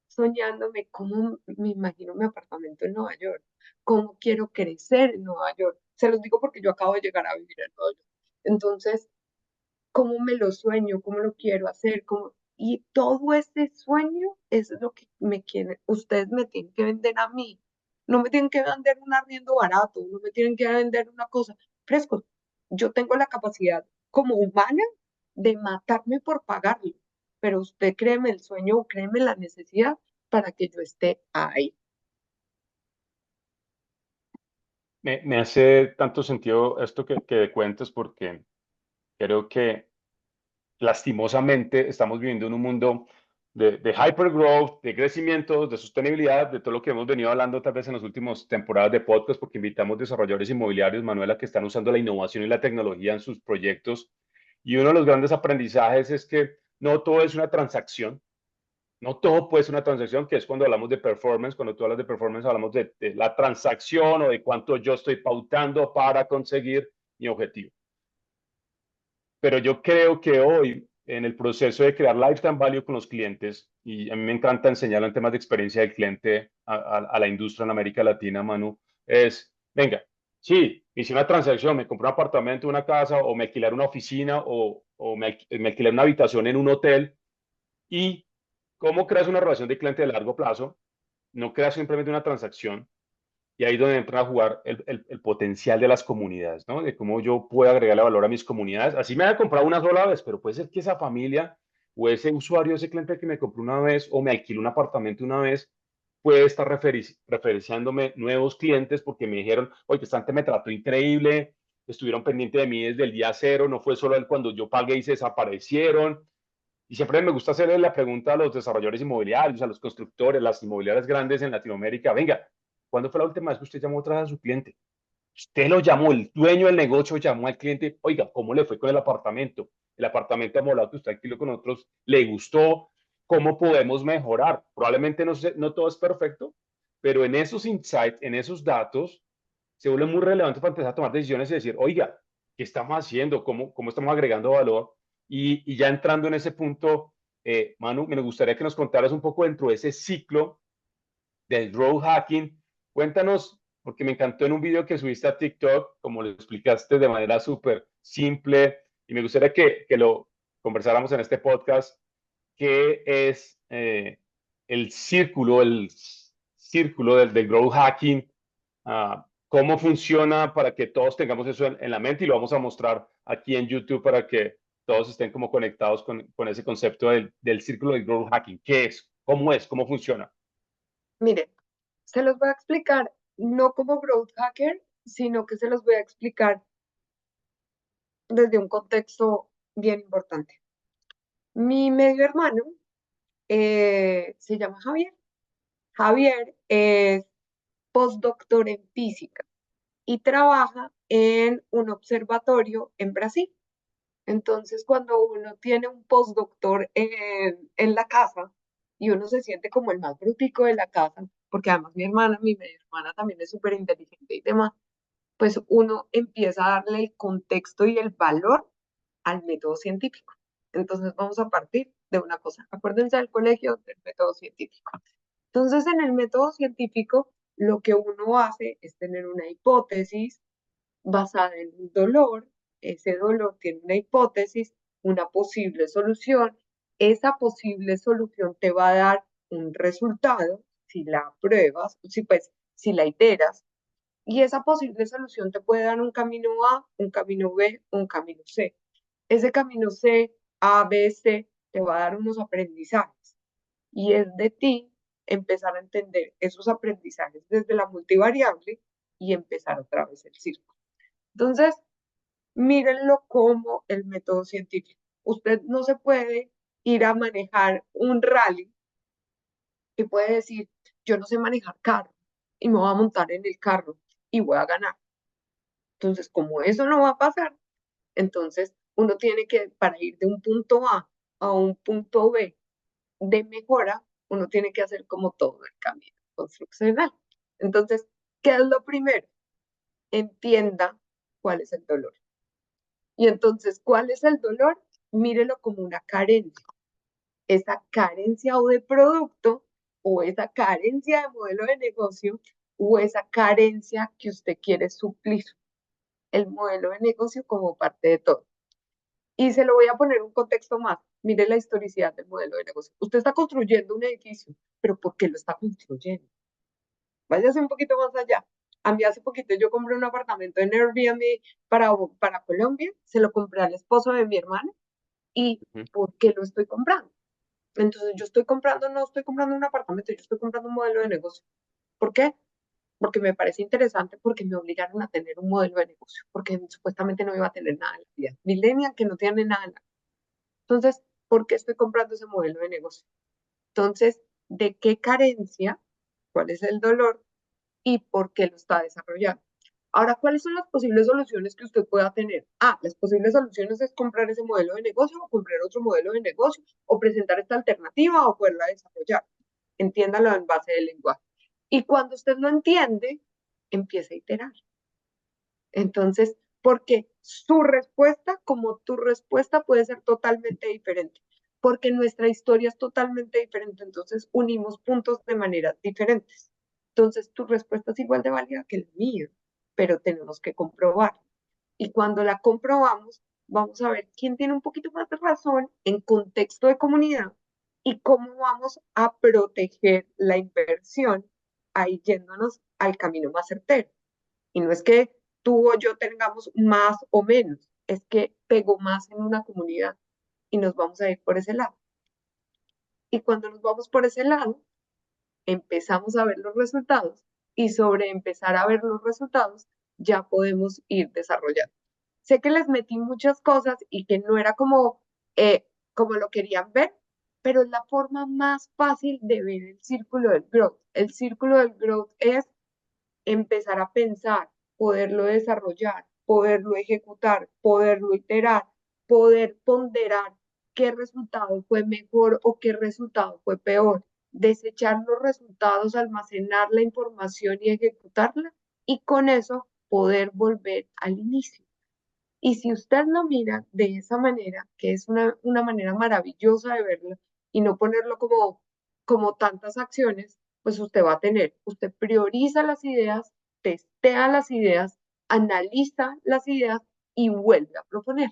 soñándome cómo me imagino mi apartamento en Nueva York, cómo quiero crecer en Nueva York. Se los digo porque yo acabo de llegar a vivir en Nueva York. Entonces, cómo me lo sueño, cómo lo quiero hacer, cómo... Y todo ese sueño es lo que me quieren, ustedes me tienen que vender a mí. No me tienen que vender un arriendo barato, no me tienen que vender una cosa fresco. Yo tengo la capacidad como humana de matarme por pagarlo, pero usted créeme el sueño, créeme la necesidad para que yo esté ahí. Me hace tanto sentido esto que cuentas porque creo que lastimosamente estamos viviendo en un mundo de hypergrowth, de crecimiento, de sostenibilidad, de todo lo que hemos venido hablando tal vez en las últimas temporadas de podcast, porque invitamos desarrolladores inmobiliarios, Manuela, que están usando la innovación y la tecnología en sus proyectos. Y uno de los grandes aprendizajes es que no todo es una transacción, no todo puede ser una transacción, que es cuando hablamos de performance. Cuando tú hablas de performance, hablamos de la transacción o de cuánto yo estoy pautando para conseguir mi objetivo. Pero yo creo que hoy, en el proceso de crear lifetime value con los clientes, y a mí me encanta enseñar en temas de experiencia del cliente a la industria en América Latina, Manu, es, venga, sí, hice una transacción, me compré un apartamento, una casa, o me alquilé una oficina, o me alquilé una habitación en un hotel, y cómo creas una relación de cliente de largo plazo. No creas simplemente una transacción, y ahí es donde entra a jugar el potencial de las comunidades, ¿no? De cómo yo puedo agregarle valor a mis comunidades. Así me haya comprado una sola vez, pero puede ser que esa familia o ese usuario, ese cliente que me compró una vez o me alquiló un apartamento una vez, puede estar referenciándome nuevos clientes porque me dijeron, oye, este me trató increíble, estuvieron pendientes de mí desde el día cero, no fue solo él cuando yo pagué y se desaparecieron. Y siempre me gusta hacerle la pregunta a los desarrolladores inmobiliarios, a los constructores, las inmobiliarias grandes en Latinoamérica, venga, ¿cuándo fue la última vez que usted llamó otra vez a su cliente? Usted lo llamó, el dueño del negocio llamó al cliente, oiga, ¿cómo le fue con el apartamento? El apartamento amoblado que usted alquiló con nosotros, ¿le gustó? ¿Cómo podemos mejorar? Probablemente no todo es perfecto, pero en esos insights, en esos datos, se vuelve muy relevante para empezar a tomar decisiones y decir, oiga, ¿qué estamos haciendo? ¿Cómo estamos agregando valor? Y ya entrando en ese punto, Manu, me gustaría que nos contaras un poco dentro de ese ciclo del growth hacking. Cuéntanos, porque me encantó en un video que subiste a TikTok, como lo explicaste de manera súper simple, y me gustaría que lo conversáramos en este podcast, qué es el círculo del growth hacking, cómo funciona para que todos tengamos eso en la mente, y lo vamos a mostrar aquí en YouTube para que todos estén como conectados con ese concepto del círculo del growth hacking. ¿Qué es? ¿Cómo funciona? Mire, se los voy a explicar no como growth hacker, sino que se los voy a explicar desde un contexto bien importante. Mi medio hermano se llama Javier. Javier es postdoctor en física y trabaja en un observatorio en Brasil. Entonces, cuando uno tiene un postdoctor en la casa y uno se siente como el más brutico de la casa, porque además mi media hermana también es súper inteligente y demás, pues uno empieza a darle el contexto y el valor al método científico. Entonces vamos a partir de una cosa. Acuérdense del colegio del método científico. Entonces en el método científico lo que uno hace es tener una hipótesis basada en un dolor. Ese dolor tiene una hipótesis, una posible solución. Esa posible solución te va a dar un resultado si la pruebas, si la iteras, y esa posible solución te puede dar un camino A, un camino B, un camino C. Ese camino C, A, B, C, te va a dar unos aprendizajes. Y es de ti empezar a entender esos aprendizajes desde la multivariable y empezar otra vez el círculo. Entonces, mírenlo como el método científico. Usted no se puede ir a manejar un rally y puede decir, yo no sé manejar carro y me voy a montar en el carro y voy a ganar. Entonces, como eso no va a pasar, entonces uno tiene que, para ir de un punto a un punto B de mejora, uno tiene que hacer como todo el camino construccional. Entonces, ¿qué es lo primero? Entienda cuál es el dolor. Y entonces, ¿cuál es el dolor? Mírelo como una carencia. Esa carencia o de producto, o esa carencia de modelo de negocio, o esa carencia que usted quiere suplir. El modelo de negocio como parte de todo. Y se lo voy a poner un contexto más. Mire la historicidad del modelo de negocio. Usted está construyendo un edificio, pero ¿por qué lo está construyendo? Váyase un poquito más allá. A mí hace poquito yo compré un apartamento en Airbnb para Colombia, se lo compré al esposo de mi hermana. ¿Y por qué lo estoy comprando? Entonces yo no estoy comprando un apartamento, yo estoy comprando un modelo de negocio. ¿Por qué? Porque me parece interesante, porque me obligaron a tener un modelo de negocio, porque supuestamente no iba a tener nada en la vida. Millennial que no tiene nada en la vida. Entonces, ¿por qué estoy comprando ese modelo de negocio? Entonces, ¿de qué carencia? ¿Cuál es el dolor? ¿Y por qué lo está desarrollando? Ahora, ¿cuáles son las posibles soluciones que usted pueda tener? Las posibles soluciones es comprar ese modelo de negocio o comprar otro modelo de negocio o presentar esta alternativa o poderla desarrollar. Entiéndalo en base del lenguaje. Y cuando usted lo entiende, empieza a iterar. Entonces, porque su respuesta, como tu respuesta, puede ser totalmente diferente, porque nuestra historia es totalmente diferente, entonces unimos puntos de maneras diferentes. Entonces, tu respuesta es igual de válida que la mía, pero tenemos que comprobar. Y cuando la comprobamos, vamos a ver quién tiene un poquito más de razón en contexto de comunidad y cómo vamos a proteger la inversión ahí yéndonos al camino más certero. Y no es que tú o yo tengamos más o menos, es que pegó más en una comunidad y nos vamos a ir por ese lado. Y cuando nos vamos por ese lado, empezamos a ver los resultados y sobre empezar a ver los resultados ya podemos ir desarrollando. Sé que les metí muchas cosas y que no era como lo querían ver, pero es la forma más fácil de ver el círculo del growth. El círculo del growth es empezar a pensar, poderlo desarrollar, poderlo ejecutar, poderlo iterar, poder ponderar qué resultado fue mejor o qué resultado fue peor, desechar los resultados, almacenar la información y ejecutarla y con eso poder volver al inicio. Y si usted lo mira de esa manera, que es una manera maravillosa de verlo, y no ponerlo como tantas acciones, pues usted prioriza las ideas, testea las ideas, analiza las ideas y vuelve a proponer.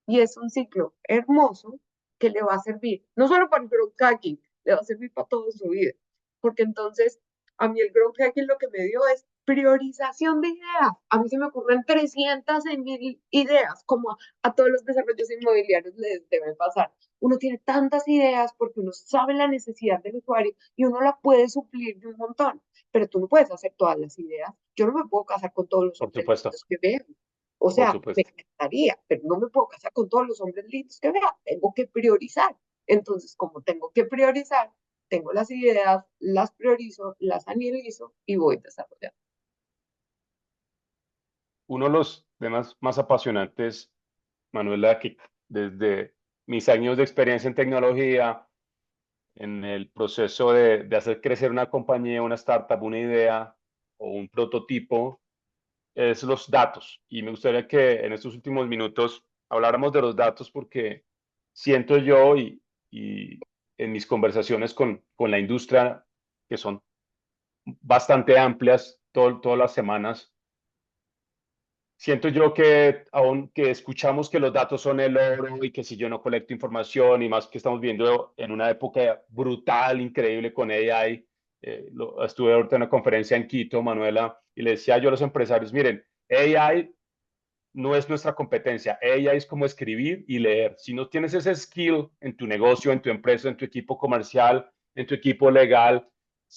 Y es un ciclo hermoso que le va a servir, no solo para el growth hacking, le va a servir para toda su vida. Porque entonces, a mí el growth hacking lo que me dio es priorización de ideas. A mí se me ocurren 300 mil ideas, como a todos los desarrollos inmobiliarios les debe pasar. Uno tiene tantas ideas porque uno sabe la necesidad del usuario y uno la puede suplir de un montón, pero tú no puedes hacer todas las ideas. Yo no me puedo casar con todos los Por hombres supuesto, que veo. O por sea, me supuesto. encantaría, pero no me puedo casar con todos los hombres lindos que vea. Tengo que priorizar. Entonces, como tengo que priorizar, tengo las ideas, las priorizo, las analizo y voy desarrollando. Uno de los temas más apasionantes, Manuela, que desde mis años de experiencia en tecnología, en el proceso de hacer crecer una compañía, una startup, una idea o un prototipo es los datos. Y me gustaría que en estos últimos minutos habláramos de los datos porque siento yo y en mis conversaciones con la industria, que son bastante amplias todas las semanas, siento yo que aunque escuchamos que los datos son el oro y que si yo no colecto información y más que estamos viendo en una época brutal, increíble con AI, estuve ahorita en una conferencia en Quito, Manuela, y le decía yo a los empresarios, miren, AI no es nuestra competencia, AI es como escribir y leer. Si no tienes ese skill en tu negocio, en tu empresa, en tu equipo comercial, en tu equipo legal,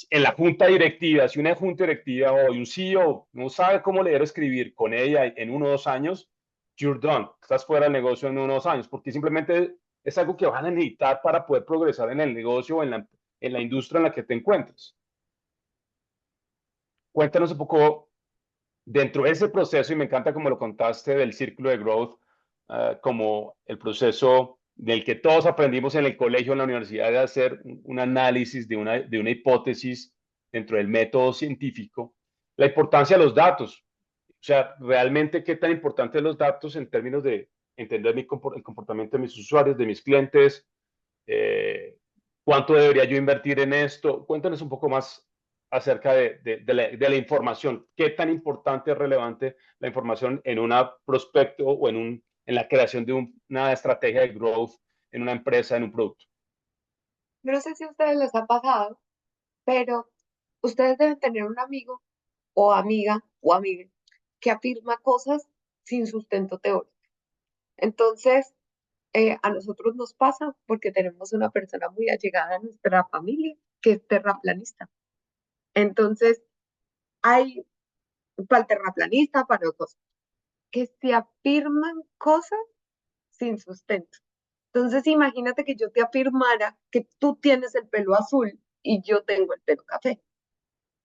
en la junta directiva, si una junta directiva o un CEO no sabe cómo leer o escribir con ella en 1 o 2 años, you're done. Estás fuera del negocio en 1 o 2 años, porque simplemente es algo que van a necesitar para poder progresar en el negocio o en la industria en la que te encuentres. Cuéntanos un poco dentro de ese proceso, y me encanta como lo contaste del círculo de growth, como el proceso del que todos aprendimos en el colegio, en la universidad, de hacer un análisis de una hipótesis dentro del método científico, la importancia de los datos. O sea, realmente qué tan importantes los datos en términos de entender el comportamiento de mis usuarios, de mis clientes, eh, cuánto debería yo invertir en esto. Cuéntanos un poco más acerca de la información. ¿Qué tan importante es relevante la información en un prospecto o en la creación de una estrategia de growth en una empresa, en un producto? Yo no sé si a ustedes les ha pasado, pero ustedes deben tener un amigo o amiga o amiga que afirma cosas sin sustento teórico. Entonces, a nosotros nos pasa porque tenemos una persona muy allegada a nuestra familia que es terraplanista. Entonces, hay para el terraplanista, para otros, que se afirman cosas sin sustento. Entonces, imagínate que yo te afirmara que tú tienes el pelo azul y yo tengo el pelo café,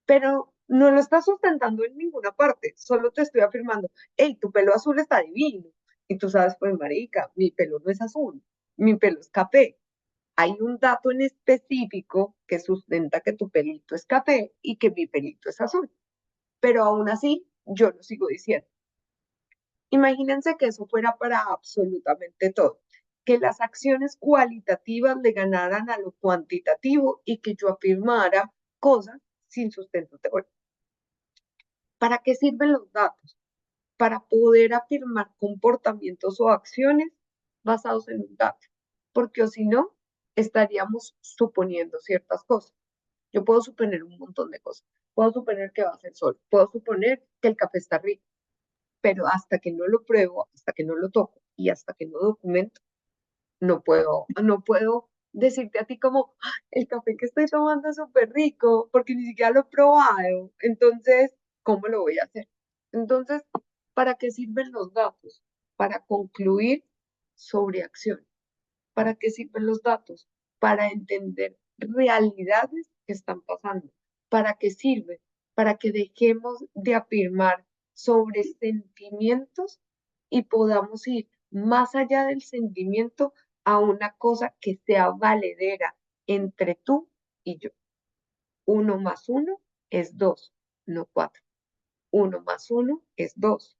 pero no lo estás sustentando en ninguna parte, solo te estoy afirmando, hey, tu pelo azul está divino. Y tú sabes, pues, marica, mi pelo no es azul, mi pelo es café. Hay un dato en específico que sustenta que tu pelito es café y que mi pelito es azul, pero aún así yo lo sigo diciendo. Imagínense que eso fuera para absolutamente todo, que las acciones cualitativas le ganaran a lo cuantitativo y que yo afirmara cosas sin sustento teórico. ¿Para qué sirven los datos? Para poder afirmar comportamientos o acciones basados en un dato, porque o si no, estaríamos suponiendo ciertas cosas. Yo puedo suponer un montón de cosas. Puedo suponer que va a ser sol, puedo suponer que el café está rico, pero hasta que no lo pruebo, hasta que no lo toco y hasta que no documento, no puedo decirte a ti como, "Ah, el café que estoy tomando es súper rico porque ni siquiera lo he probado. Entonces, ¿cómo lo voy a hacer? Entonces, ¿para qué sirven los datos? Para concluir sobre acción. ¿Para qué sirven los datos? Para entender realidades que están pasando. ¿Para qué sirve? Para que dejemos de afirmar sobre sentimientos y podamos ir más allá del sentimiento a una cosa que sea valedera entre tú y yo. 1 más 1 es 2, no 4. 1 más 1 es 2,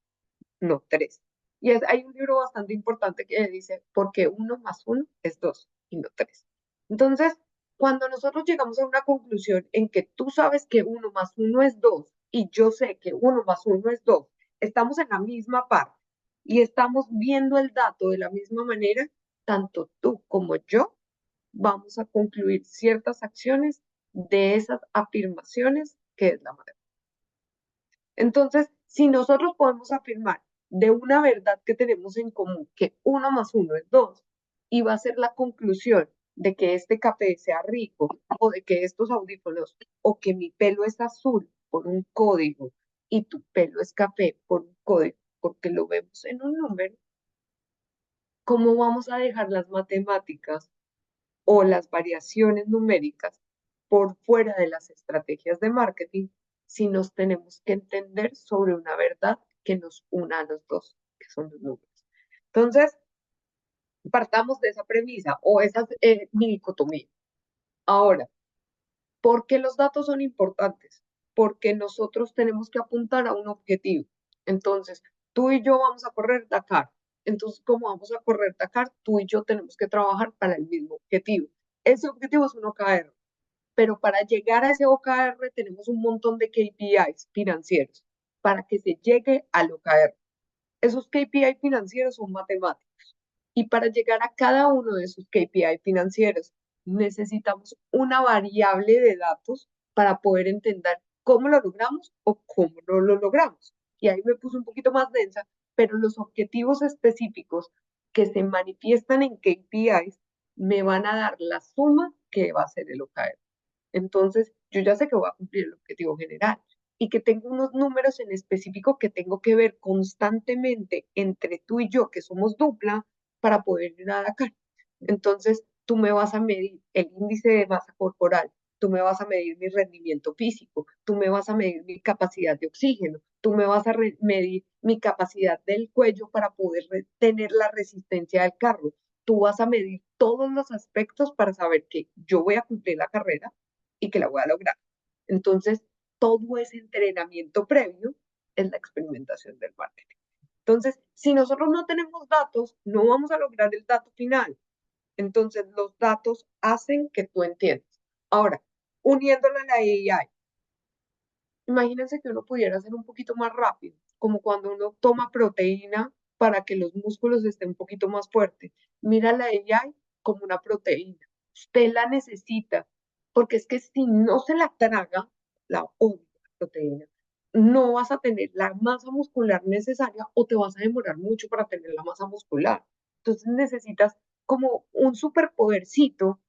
no 3. Y hay un libro bastante importante que dice, porque 1 más 1 es 2 y no 3. Entonces, cuando nosotros llegamos a una conclusión en que tú sabes que 1 más 1 es 2 y yo sé que 1 más 1 es 2, estamos en la misma parte y estamos viendo el dato de la misma manera, tanto tú como yo vamos a concluir ciertas acciones de esas afirmaciones que es la madre. Entonces, si nosotros podemos afirmar de una verdad que tenemos en común, que 1 más 1 es 2, y va a ser la conclusión de que este café sea rico, o de que estos audífonos, o que mi pelo es azul por un código y tu pelo es café por un código, porque lo vemos en un número, ¿cómo vamos a dejar las matemáticas o las variaciones numéricas por fuera de las estrategias de marketing si nos tenemos que entender sobre una verdad que nos una a los dos, que son los números? Entonces, partamos de esa premisa o esa dicotomía. Ahora, ¿por qué los datos son importantes? Porque nosotros tenemos que apuntar a un objetivo. Entonces, tú y yo vamos a correr Dakar. Entonces, como vamos a correr Dakar, tú y yo tenemos que trabajar para el mismo objetivo. Ese objetivo es un OKR, pero para llegar a ese OKR tenemos un montón de KPIs financieros para que se llegue al OKR. Esos KPI financieros son matemáticos y para llegar a cada uno de esos KPI financieros necesitamos una variable de datos para poder entender cómo lo logramos o cómo no lo logramos. Y ahí me puse un poquito más densa, pero los objetivos específicos que se manifiestan en KPIs me van a dar la suma que va a ser el OKR. Entonces, yo ya sé que voy a cumplir el objetivo general y que tengo unos números en específico que tengo que ver constantemente entre tú y yo, que somos dupla, para poder ir a Dakar. Entonces, tú me vas a medir el índice de masa corporal, tú me vas a medir mi rendimiento físico, tú me vas a medir mi capacidad de oxígeno, tú me vas a medir mi capacidad del cuello para poder tener la resistencia del carro. Tú vas a medir todos los aspectos para saber que yo voy a cumplir la carrera y que la voy a lograr. Entonces, todo ese entrenamiento previo es la experimentación del marketing. Entonces, si nosotros no tenemos datos, no vamos a lograr el dato final. Entonces, los datos hacen que tú entiendas. Ahora, uniéndolo a la AI, imagínense que uno pudiera hacer un poquito más rápido, como cuando uno toma proteína para que los músculos estén un poquito más fuertes. Mira la AI como una proteína. Usted la necesita, porque es que si no se la traga, la odia, la proteína, no vas a tener la masa muscular necesaria o te vas a demorar mucho para tener la masa muscular. Entonces necesitas como un superpodercito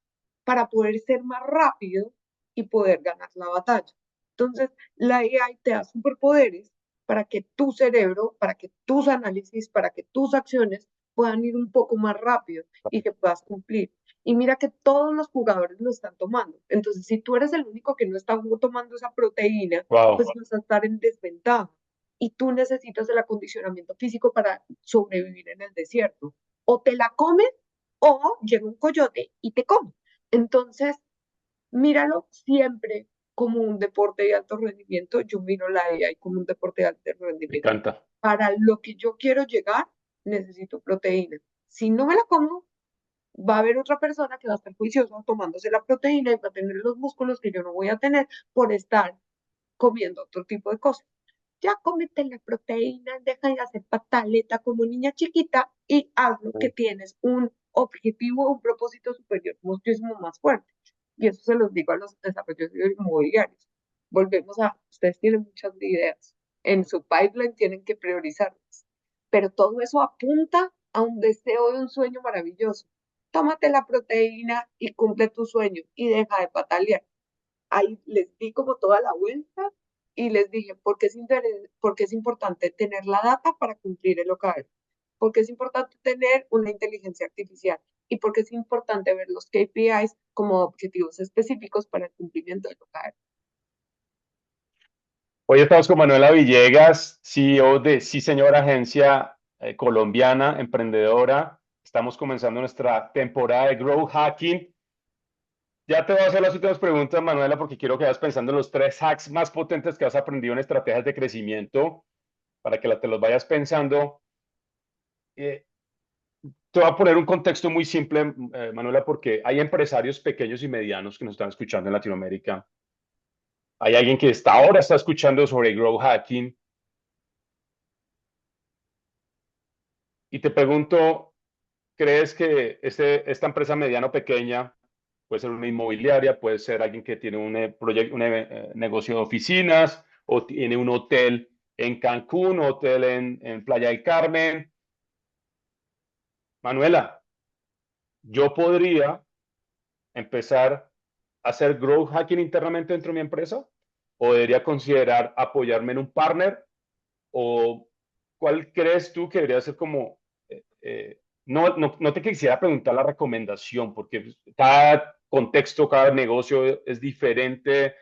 para poder ser más rápido y poder ganar la batalla. Entonces, la AI te da superpoderes para que tu cerebro, para que tus análisis, para que tus acciones puedan ir un poco más rápido y que puedas cumplir. Y mira que todos los jugadores lo están tomando. Entonces, si tú eres el único que no está tomando esa proteína, Wow. pues vas a estar en desventaja. Y tú necesitas el acondicionamiento físico para sobrevivir en el desierto. O te la comes o llega un coyote y te come. Entonces, míralo siempre como un deporte de alto rendimiento. Yo miro la AI como un deporte de alto Me rendimiento. encanta. Para lo que yo quiero llegar, necesito proteína. Si no me la como, va a haber otra persona que va a estar juiciosa tomándose la proteína y va a tener los músculos que yo no voy a tener por estar comiendo otro tipo de cosas. Ya cómete la proteína, deja de hacer pataleta como niña chiquita y hazlo que tienes un objetivo, un propósito superior muchísimo más fuerte. Y eso se los digo a los desarrolladores inmobiliarios. Volvemos a, ustedes tienen muchas ideas, en su pipeline tienen que priorizarlas, pero todo eso apunta a un deseo de un sueño maravilloso. Tómate la proteína y cumple tu sueño y deja de patalear. Ahí les di como toda la vuelta y les dije, ¿por qué es importante tener la data para cumplir el OKR? Porque es importante tener una inteligencia artificial y porque es importante ver los KPIs como objetivos específicos para el cumplimiento del OKR. Hoy estamos con Manuela Villegas, CEO de Sí Señora, agencia colombiana, emprendedora. Estamos comenzando nuestra temporada de Growth Hacking. Ya te voy a hacer las últimas preguntas, Manuela, porque quiero que vayas pensando en los 3 hacks más potentes que has aprendido en estrategias de crecimiento, para que te los vayas pensando. Eh, Te voy a poner un contexto muy simple, Manuela, porque hay empresarios pequeños y medianos que nos están escuchando en Latinoamérica. Hay alguien que ahora está escuchando sobre Growth Hacking. Y te pregunto, ¿crees que esta empresa mediana o pequeña puede ser una inmobiliaria, puede ser alguien que tiene un negocio de oficinas o tiene un hotel en Cancún, hotel en Playa del Carmen? Manuela, yo podría empezar a hacer growth hacking internamente dentro de mi empresa o debería considerar apoyarme en un partner o cuál crees tú que debería ser como no te quisiera preguntar la recomendación, porque cada contexto, cada negocio es diferente,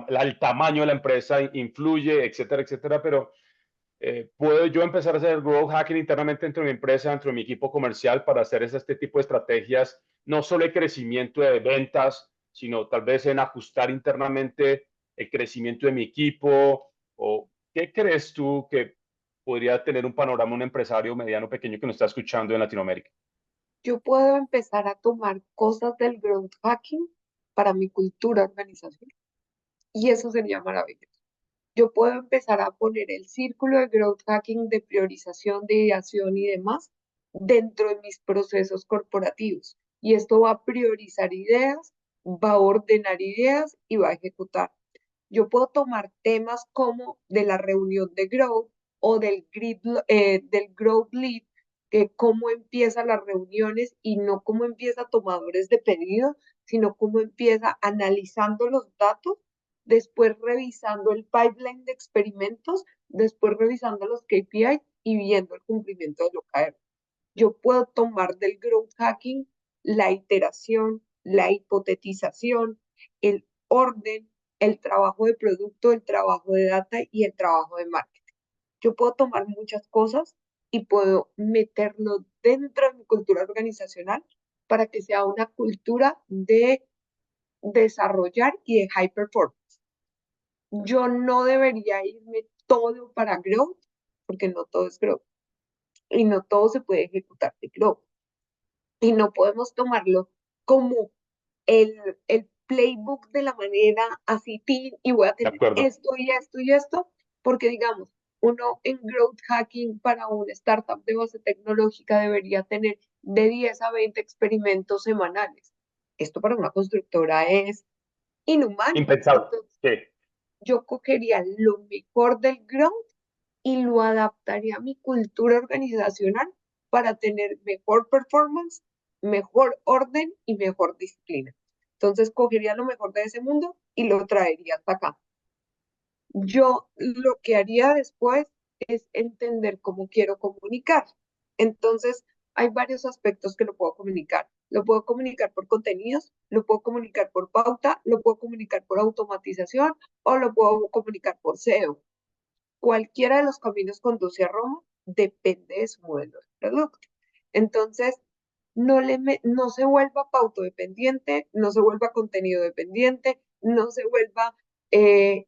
el tamaño de la empresa influye, etcétera, etcétera, pero ¿Puedo yo empezar a hacer growth hacking internamente dentro de mi empresa, dentro de mi equipo comercial para hacer este tipo de estrategias, no solo de crecimiento de ventas, sino tal vez en ajustar internamente el crecimiento de mi equipo? ¿O qué crees tú que podría tener un panorama un empresario mediano o pequeño que nos está escuchando en Latinoamérica? Yo puedo empezar a tomar cosas del growth hacking para mi cultura organizacional y eso sería maravilloso. Yo puedo empezar a poner el círculo de growth hacking de priorización, de ideación y demás dentro de mis procesos corporativos. Y esto va a priorizar ideas, va a ordenar ideas y va a ejecutar. Yo puedo tomar temas como de la reunión de growth o del growth lead, que cómo empieza las reuniones y no cómo empieza tomadores de pedido, sino cómo empieza analizando los datos, después revisando el pipeline de experimentos, después revisando los KPIs y viendo el cumplimiento de lo que hay. Yo puedo tomar del growth hacking la iteración, la hipotetización, el orden, el trabajo de producto, el trabajo de data y el trabajo de marketing. Yo puedo tomar muchas cosas y puedo meterlo dentro de mi cultura organizacional para que sea una cultura de desarrollar y de high performance. Yo no debería irme todo para growth, porque no todo es growth y no todo se puede ejecutar de growth. Y no podemos tomarlo como el playbook de la manera así, y voy a De tener acuerdo. esto y esto y esto, porque digamos, uno en growth hacking para una startup de base tecnológica debería tener de 10 a 20 experimentos semanales. Esto para una constructora es inhumano. Impensable. Entonces, Sí. yo cogería lo mejor del growth y lo adaptaría a mi cultura organizacional para tener mejor performance, mejor orden y mejor disciplina. Entonces, cogería lo mejor de ese mundo y lo traería hasta acá. Yo lo que haría después es entender cómo quiero comunicar. Entonces, hay varios aspectos que lo puedo comunicar. Lo puedo comunicar por contenidos, lo puedo comunicar por pauta, lo puedo comunicar por automatización o lo puedo comunicar por SEO. Cualquiera de los caminos conduce a Roma, depende de su modelo de producto. Entonces, no se vuelva pauto dependiente, no se vuelva contenido dependiente, no se vuelva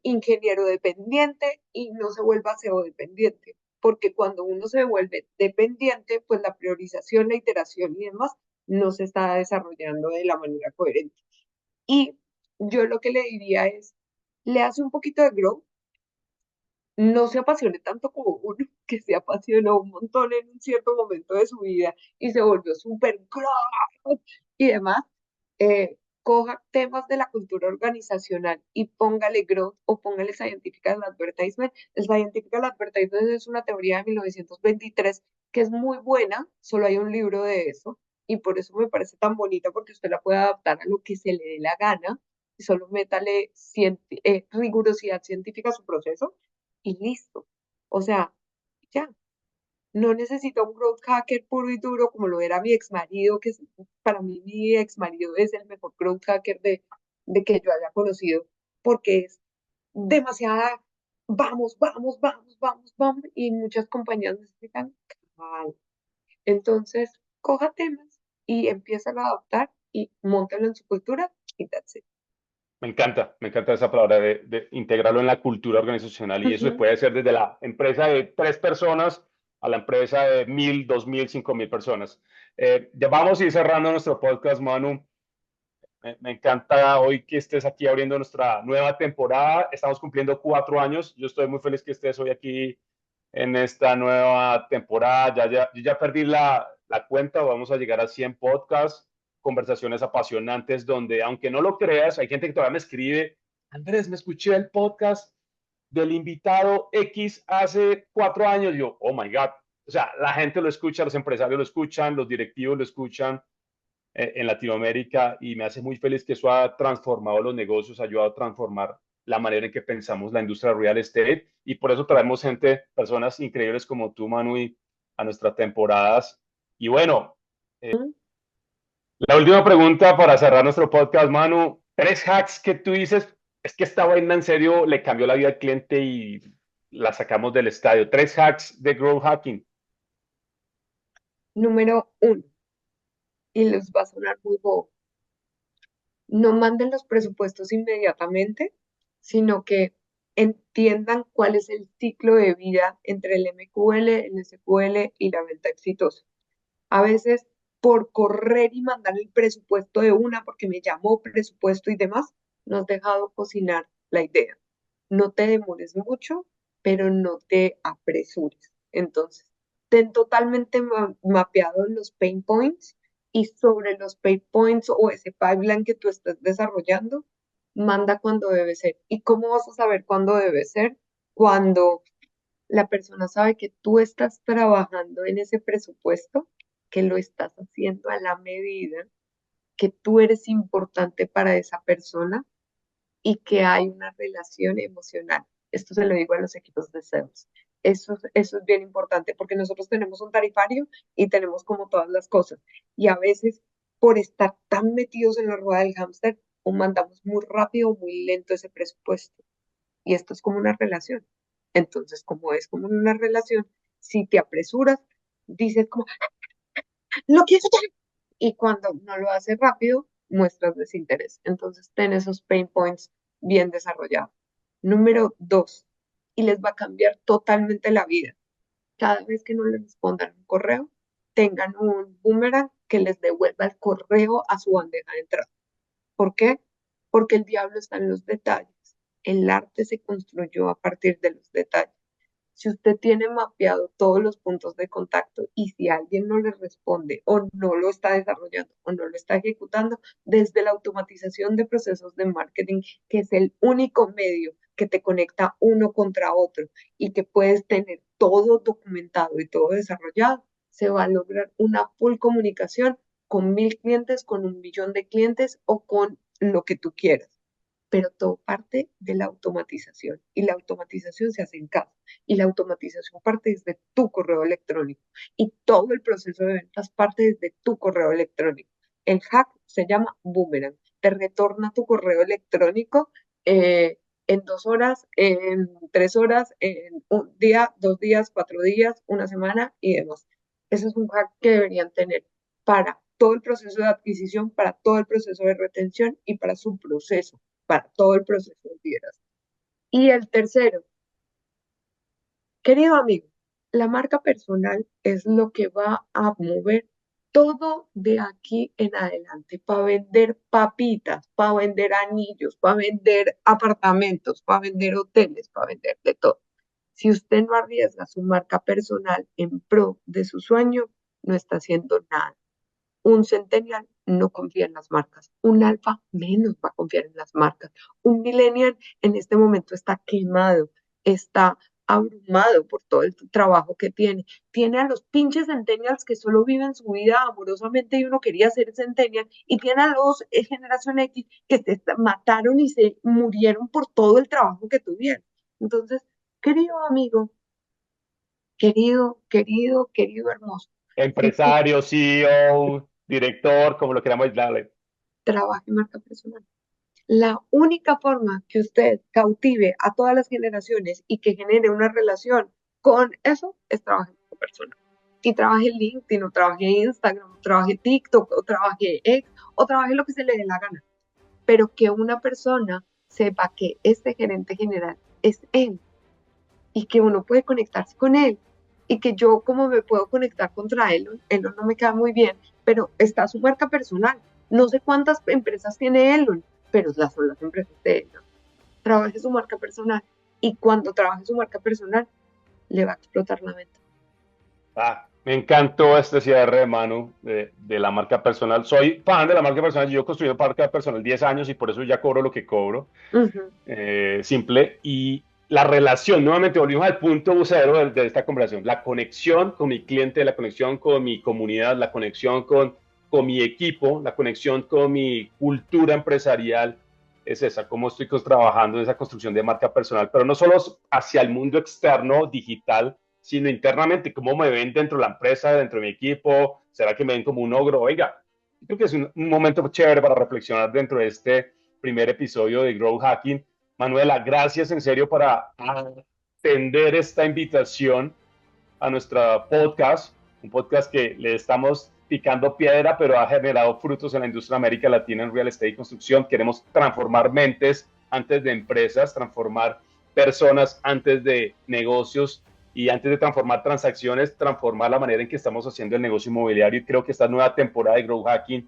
ingeniero dependiente y no se vuelva SEO dependiente, porque cuando uno se vuelve dependiente, pues la priorización, la iteración y demás no se está desarrollando de la manera coherente. Y yo lo que le diría es, le hace un poquito de growth, no se apasione tanto como uno, que se apasionó un montón en un cierto momento de su vida y se volvió súper grow y demás, coja temas de la cultura organizacional y póngale growth o póngale scientific advertisement. El scientific advertisement es una teoría de 1923 que es muy buena, solo hay un libro de eso y por eso me parece tan bonita porque usted la puede adaptar a lo que se le dé la gana y solo métale rigurosidad científica a su proceso y listo. O sea, ya, no necesito un growth hacker puro y duro como lo era mi ex marido, para mí mi ex marido es el mejor growth hacker de que yo haya conocido, porque es demasiada, vamos, vamos, vamos, vamos, vamos, y muchas compañías necesitan calma. Entonces, coja temas y empieza a adaptar y móntalo en su cultura y that's it. Me encanta esa palabra de integrarlo en la cultura organizacional y eso se Ujú. puede hacer desde la empresa de 3 personas a la empresa de 1,000, 2,000, 5,000 personas. Ya vamos a ir cerrando nuestro podcast, Manu. Me encanta hoy que estés aquí abriendo nuestra nueva temporada. Estamos cumpliendo 4 años. Yo estoy muy feliz que estés hoy aquí en esta nueva temporada. Yo ya perdí la cuenta, vamos a llegar a 100 podcasts, conversaciones apasionantes donde, aunque no lo creas, hay gente que todavía me escribe, Andrés, me escuché el podcast del invitado X hace 4 años. Yo, oh my God. O sea, la gente lo escucha, los empresarios lo escuchan, los directivos lo escuchan en Latinoamérica y me hace muy feliz que eso ha transformado los negocios, ha ayudado a transformar la manera en que pensamos la industria real estate y por eso traemos gente, personas increíbles como tú, Manu, a nuestras temporadas. Y bueno, la última pregunta para cerrar nuestro podcast, Manu, 3 hacks que tú dices, es que esta vaina en serio le cambió la vida al cliente y la sacamos del estadio. 3 hacks de growth hacking. Número 1, y les va a sonar muy bobo, no manden los presupuestos inmediatamente, sino que entiendan cuál es el ciclo de vida entre el MQL, el SQL y la venta exitosa. A veces, por correr y mandar el presupuesto de una, porque me llamó presupuesto y demás, nos has dejado cocinar la idea. No te demores mucho, pero no te apresures. Entonces, ten totalmente mapeados los pain points y sobre los pain points o ese pipeline que tú estás desarrollando, manda cuando debe ser. ¿Y cómo vas a saber cuándo debe ser? Cuando la persona sabe que tú estás trabajando en ese presupuesto, que lo estás haciendo a la medida, que tú eres importante para esa persona y que hay una relación emocional. Esto se lo digo a los equipos de sales. Eso es bien importante porque nosotros tenemos un tarifario y tenemos como todas las cosas. Y a veces, por estar tan metidos en la rueda del hámster, o mandamos muy rápido o muy lento ese presupuesto. Y esto es como una relación. Entonces, como es como una relación, si te apresuras, dices como, lo quiero ya. Y cuando no lo haces rápido, muestras desinterés. Entonces, ten esos pain points bien desarrollados. Número 2, y les va a cambiar totalmente la vida. Cada vez que no les respondan un correo, tengan un boomerang que les devuelva el correo a su bandeja de entrada. ¿Por qué? Porque el diablo está en los detalles. El arte se construyó a partir de los detalles. Si usted tiene mapeado todos los puntos de contacto y si alguien no le responde o no lo está desarrollando o no lo está ejecutando, desde la automatización de procesos de marketing, que es el único medio que te conecta uno contra otro y que puedes tener todo documentado y todo desarrollado, se va a lograr una full comunicación con 1000 clientes, con 1 millón de clientes o con lo que tú quieras. Pero todo parte de la automatización y la automatización se hace en casa y la automatización parte desde tu correo electrónico y todo el proceso de ventas parte desde tu correo electrónico. El hack se llama Boomerang, te retorna tu correo electrónico en 2 horas, en 3 horas, en un día, 2 días, 4 días, una semana y demás. Ese es un hack que deberían tener para todo el proceso de adquisición, para todo el proceso de retención y para su proceso, para todo el proceso de liderazgo. Y el tercero, querido amigo, la marca personal es lo que va a mover todo de aquí en adelante para vender papitas, para vender anillos, para vender apartamentos, para vender hoteles, para vender de todo. Si usted no arriesga su marca personal en pro de su sueño, no está haciendo nada. Un centennial no confía en las marcas. Un alfa menos va a confiar en las marcas. Un millennial en este momento está quemado, está abrumado por todo el trabajo que tiene. Tiene a los pinches centennials que solo viven su vida amorosamente y uno quería ser centennial. Y tiene a los generación X que se mataron y se murieron por todo el trabajo que tuvieron. Entonces, querido amigo, querido hermoso, si tú Empresario, CEO, director, como lo queramos darle. trabaja en marca personal. La única forma que usted cautive a todas las generaciones y que genere una relación con eso es trabajar en personal. Y trabaje en LinkedIn, o trabaje en Instagram, o trabaje en TikTok, o trabaje en X, o trabaje lo que se le dé la gana. Pero que una persona sepa que este gerente general es él y que uno puede conectarse con él y que yo como me puedo conectar contra él no me queda muy bien, pero está su marca personal. No sé cuántas empresas tiene Elon, pero son las empresas de Elon. Trabaje su marca personal y cuando trabaje su marca personal le va a explotar la venta. Me encantó este cierre de Manu de la marca personal. Soy fan de la marca personal. Yo he construido marca personal 10 años y por eso ya cobro lo que cobro. Simple. Y la relación, nuevamente volvimos al punto cero de esta conversación. La conexión con mi cliente, la conexión con mi comunidad, la conexión con mi equipo, la conexión con mi cultura empresarial. Es esa, cómo estoy trabajando en esa construcción de marca personal, pero no solo hacia el mundo externo, digital, sino internamente, cómo me ven dentro de la empresa, dentro de mi equipo, será que me ven como un ogro. Oiga, creo que es un momento chévere para reflexionar dentro de este primer episodio de Growth Hacking. Manuela, gracias en serio extender esta invitación a nuestra podcast, un podcast que le estamos picando piedra, pero ha generado frutos en la industria de América Latina en real estate y construcción. Queremos transformar mentes antes de empresas, transformar personas antes de negocios y antes de transformar transacciones, transformar la manera en que estamos haciendo el negocio inmobiliario. Y creo que esta nueva temporada de Growth Hacking,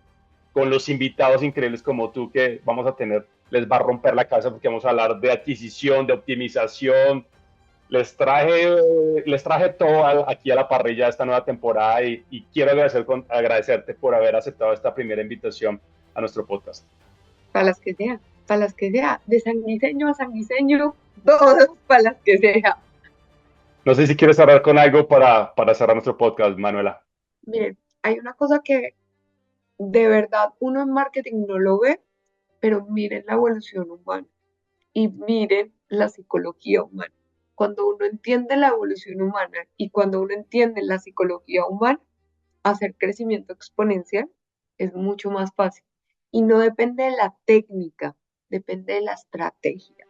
con los invitados increíbles como tú que vamos a tener, les va a romper la cabeza porque vamos a hablar de adquisición, de optimización. Les traje todo aquí a la parrilla de esta nueva temporada y quiero agradecerte por haber aceptado esta primera invitación a nuestro podcast. Para las que sea, de sanguiseño a sanguiseño, todas para las que sea. No sé si quieres cerrar con algo para cerrar nuestro podcast, Manuela. Miren, hay una cosa que de verdad uno en marketing no lo ve, pero miren la evolución humana y miren la psicología humana. Cuando uno entiende la evolución humana y cuando uno entiende la psicología humana, hacer crecimiento exponencial es mucho más fácil. Y no depende de la técnica, depende de la estrategia.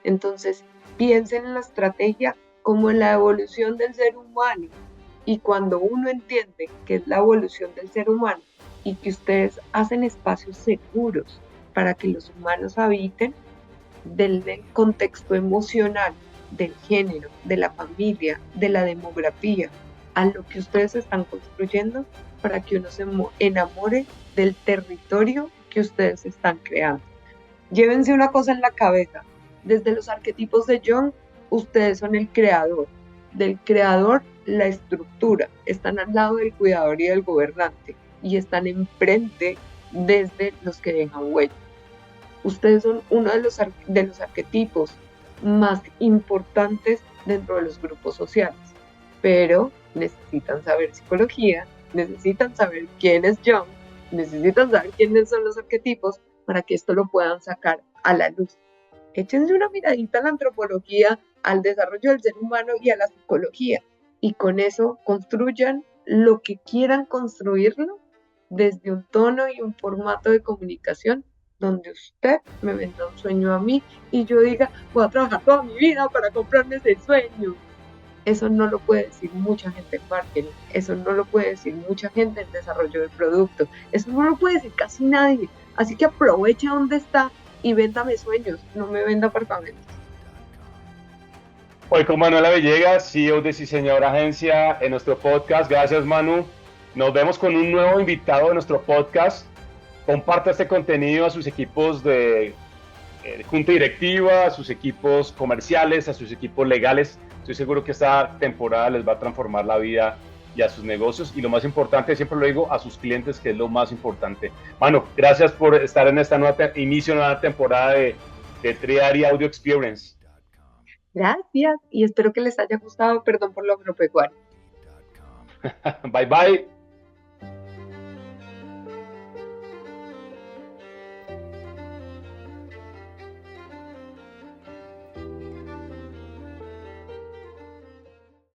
Entonces, piensen en la estrategia como en la evolución del ser humano. Y cuando uno entiende que es la evolución del ser humano y que ustedes hacen espacios seguros para que los humanos habiten, del contexto emocional, del género, de la familia, de la demografía, a lo que ustedes están construyendo para que uno se enamore del territorio que ustedes están creando. Llévense una cosa en la cabeza, desde los arquetipos de Jung, ustedes son el creador, del creador la estructura, están al lado del cuidador y del gobernante y están enfrente desde los que dejan huella. Ustedes son uno de los arquetipos más importantes dentro de los grupos sociales, pero necesitan saber psicología, necesitan saber quién es Jung, necesitan saber quiénes son los arquetipos para que esto lo puedan sacar a la luz. Échense una miradita a la antropología, al desarrollo del ser humano y a la psicología, y con eso construyan lo que quieran construirlo desde un tono y un formato de comunicación donde usted me venda un sueño a mí y yo diga, voy a trabajar toda mi vida para comprarme ese sueño. Eso no lo puede decir mucha gente en marketing, eso no lo puede decir mucha gente en desarrollo de producto, eso no lo puede decir casi nadie. Así que aproveche donde está y véndame sueños, no me venda apartamentos. Hoy con Manuela Villegas, CEO de Diseñadora Agencia, en nuestro podcast. Gracias, Manu. Nos vemos con un nuevo invitado de nuestro podcast. Comparta este contenido a sus equipos de junta directiva, a sus equipos comerciales, a sus equipos legales. Estoy seguro que esta temporada les va a transformar la vida y a sus negocios. Y lo más importante, siempre lo digo, a sus clientes, que es lo más importante. Manu, gracias por estar en esta nueva temporada de Triari Audio Experience. Gracias y espero que les haya gustado. Perdón por lo agropecuario. Bye bye.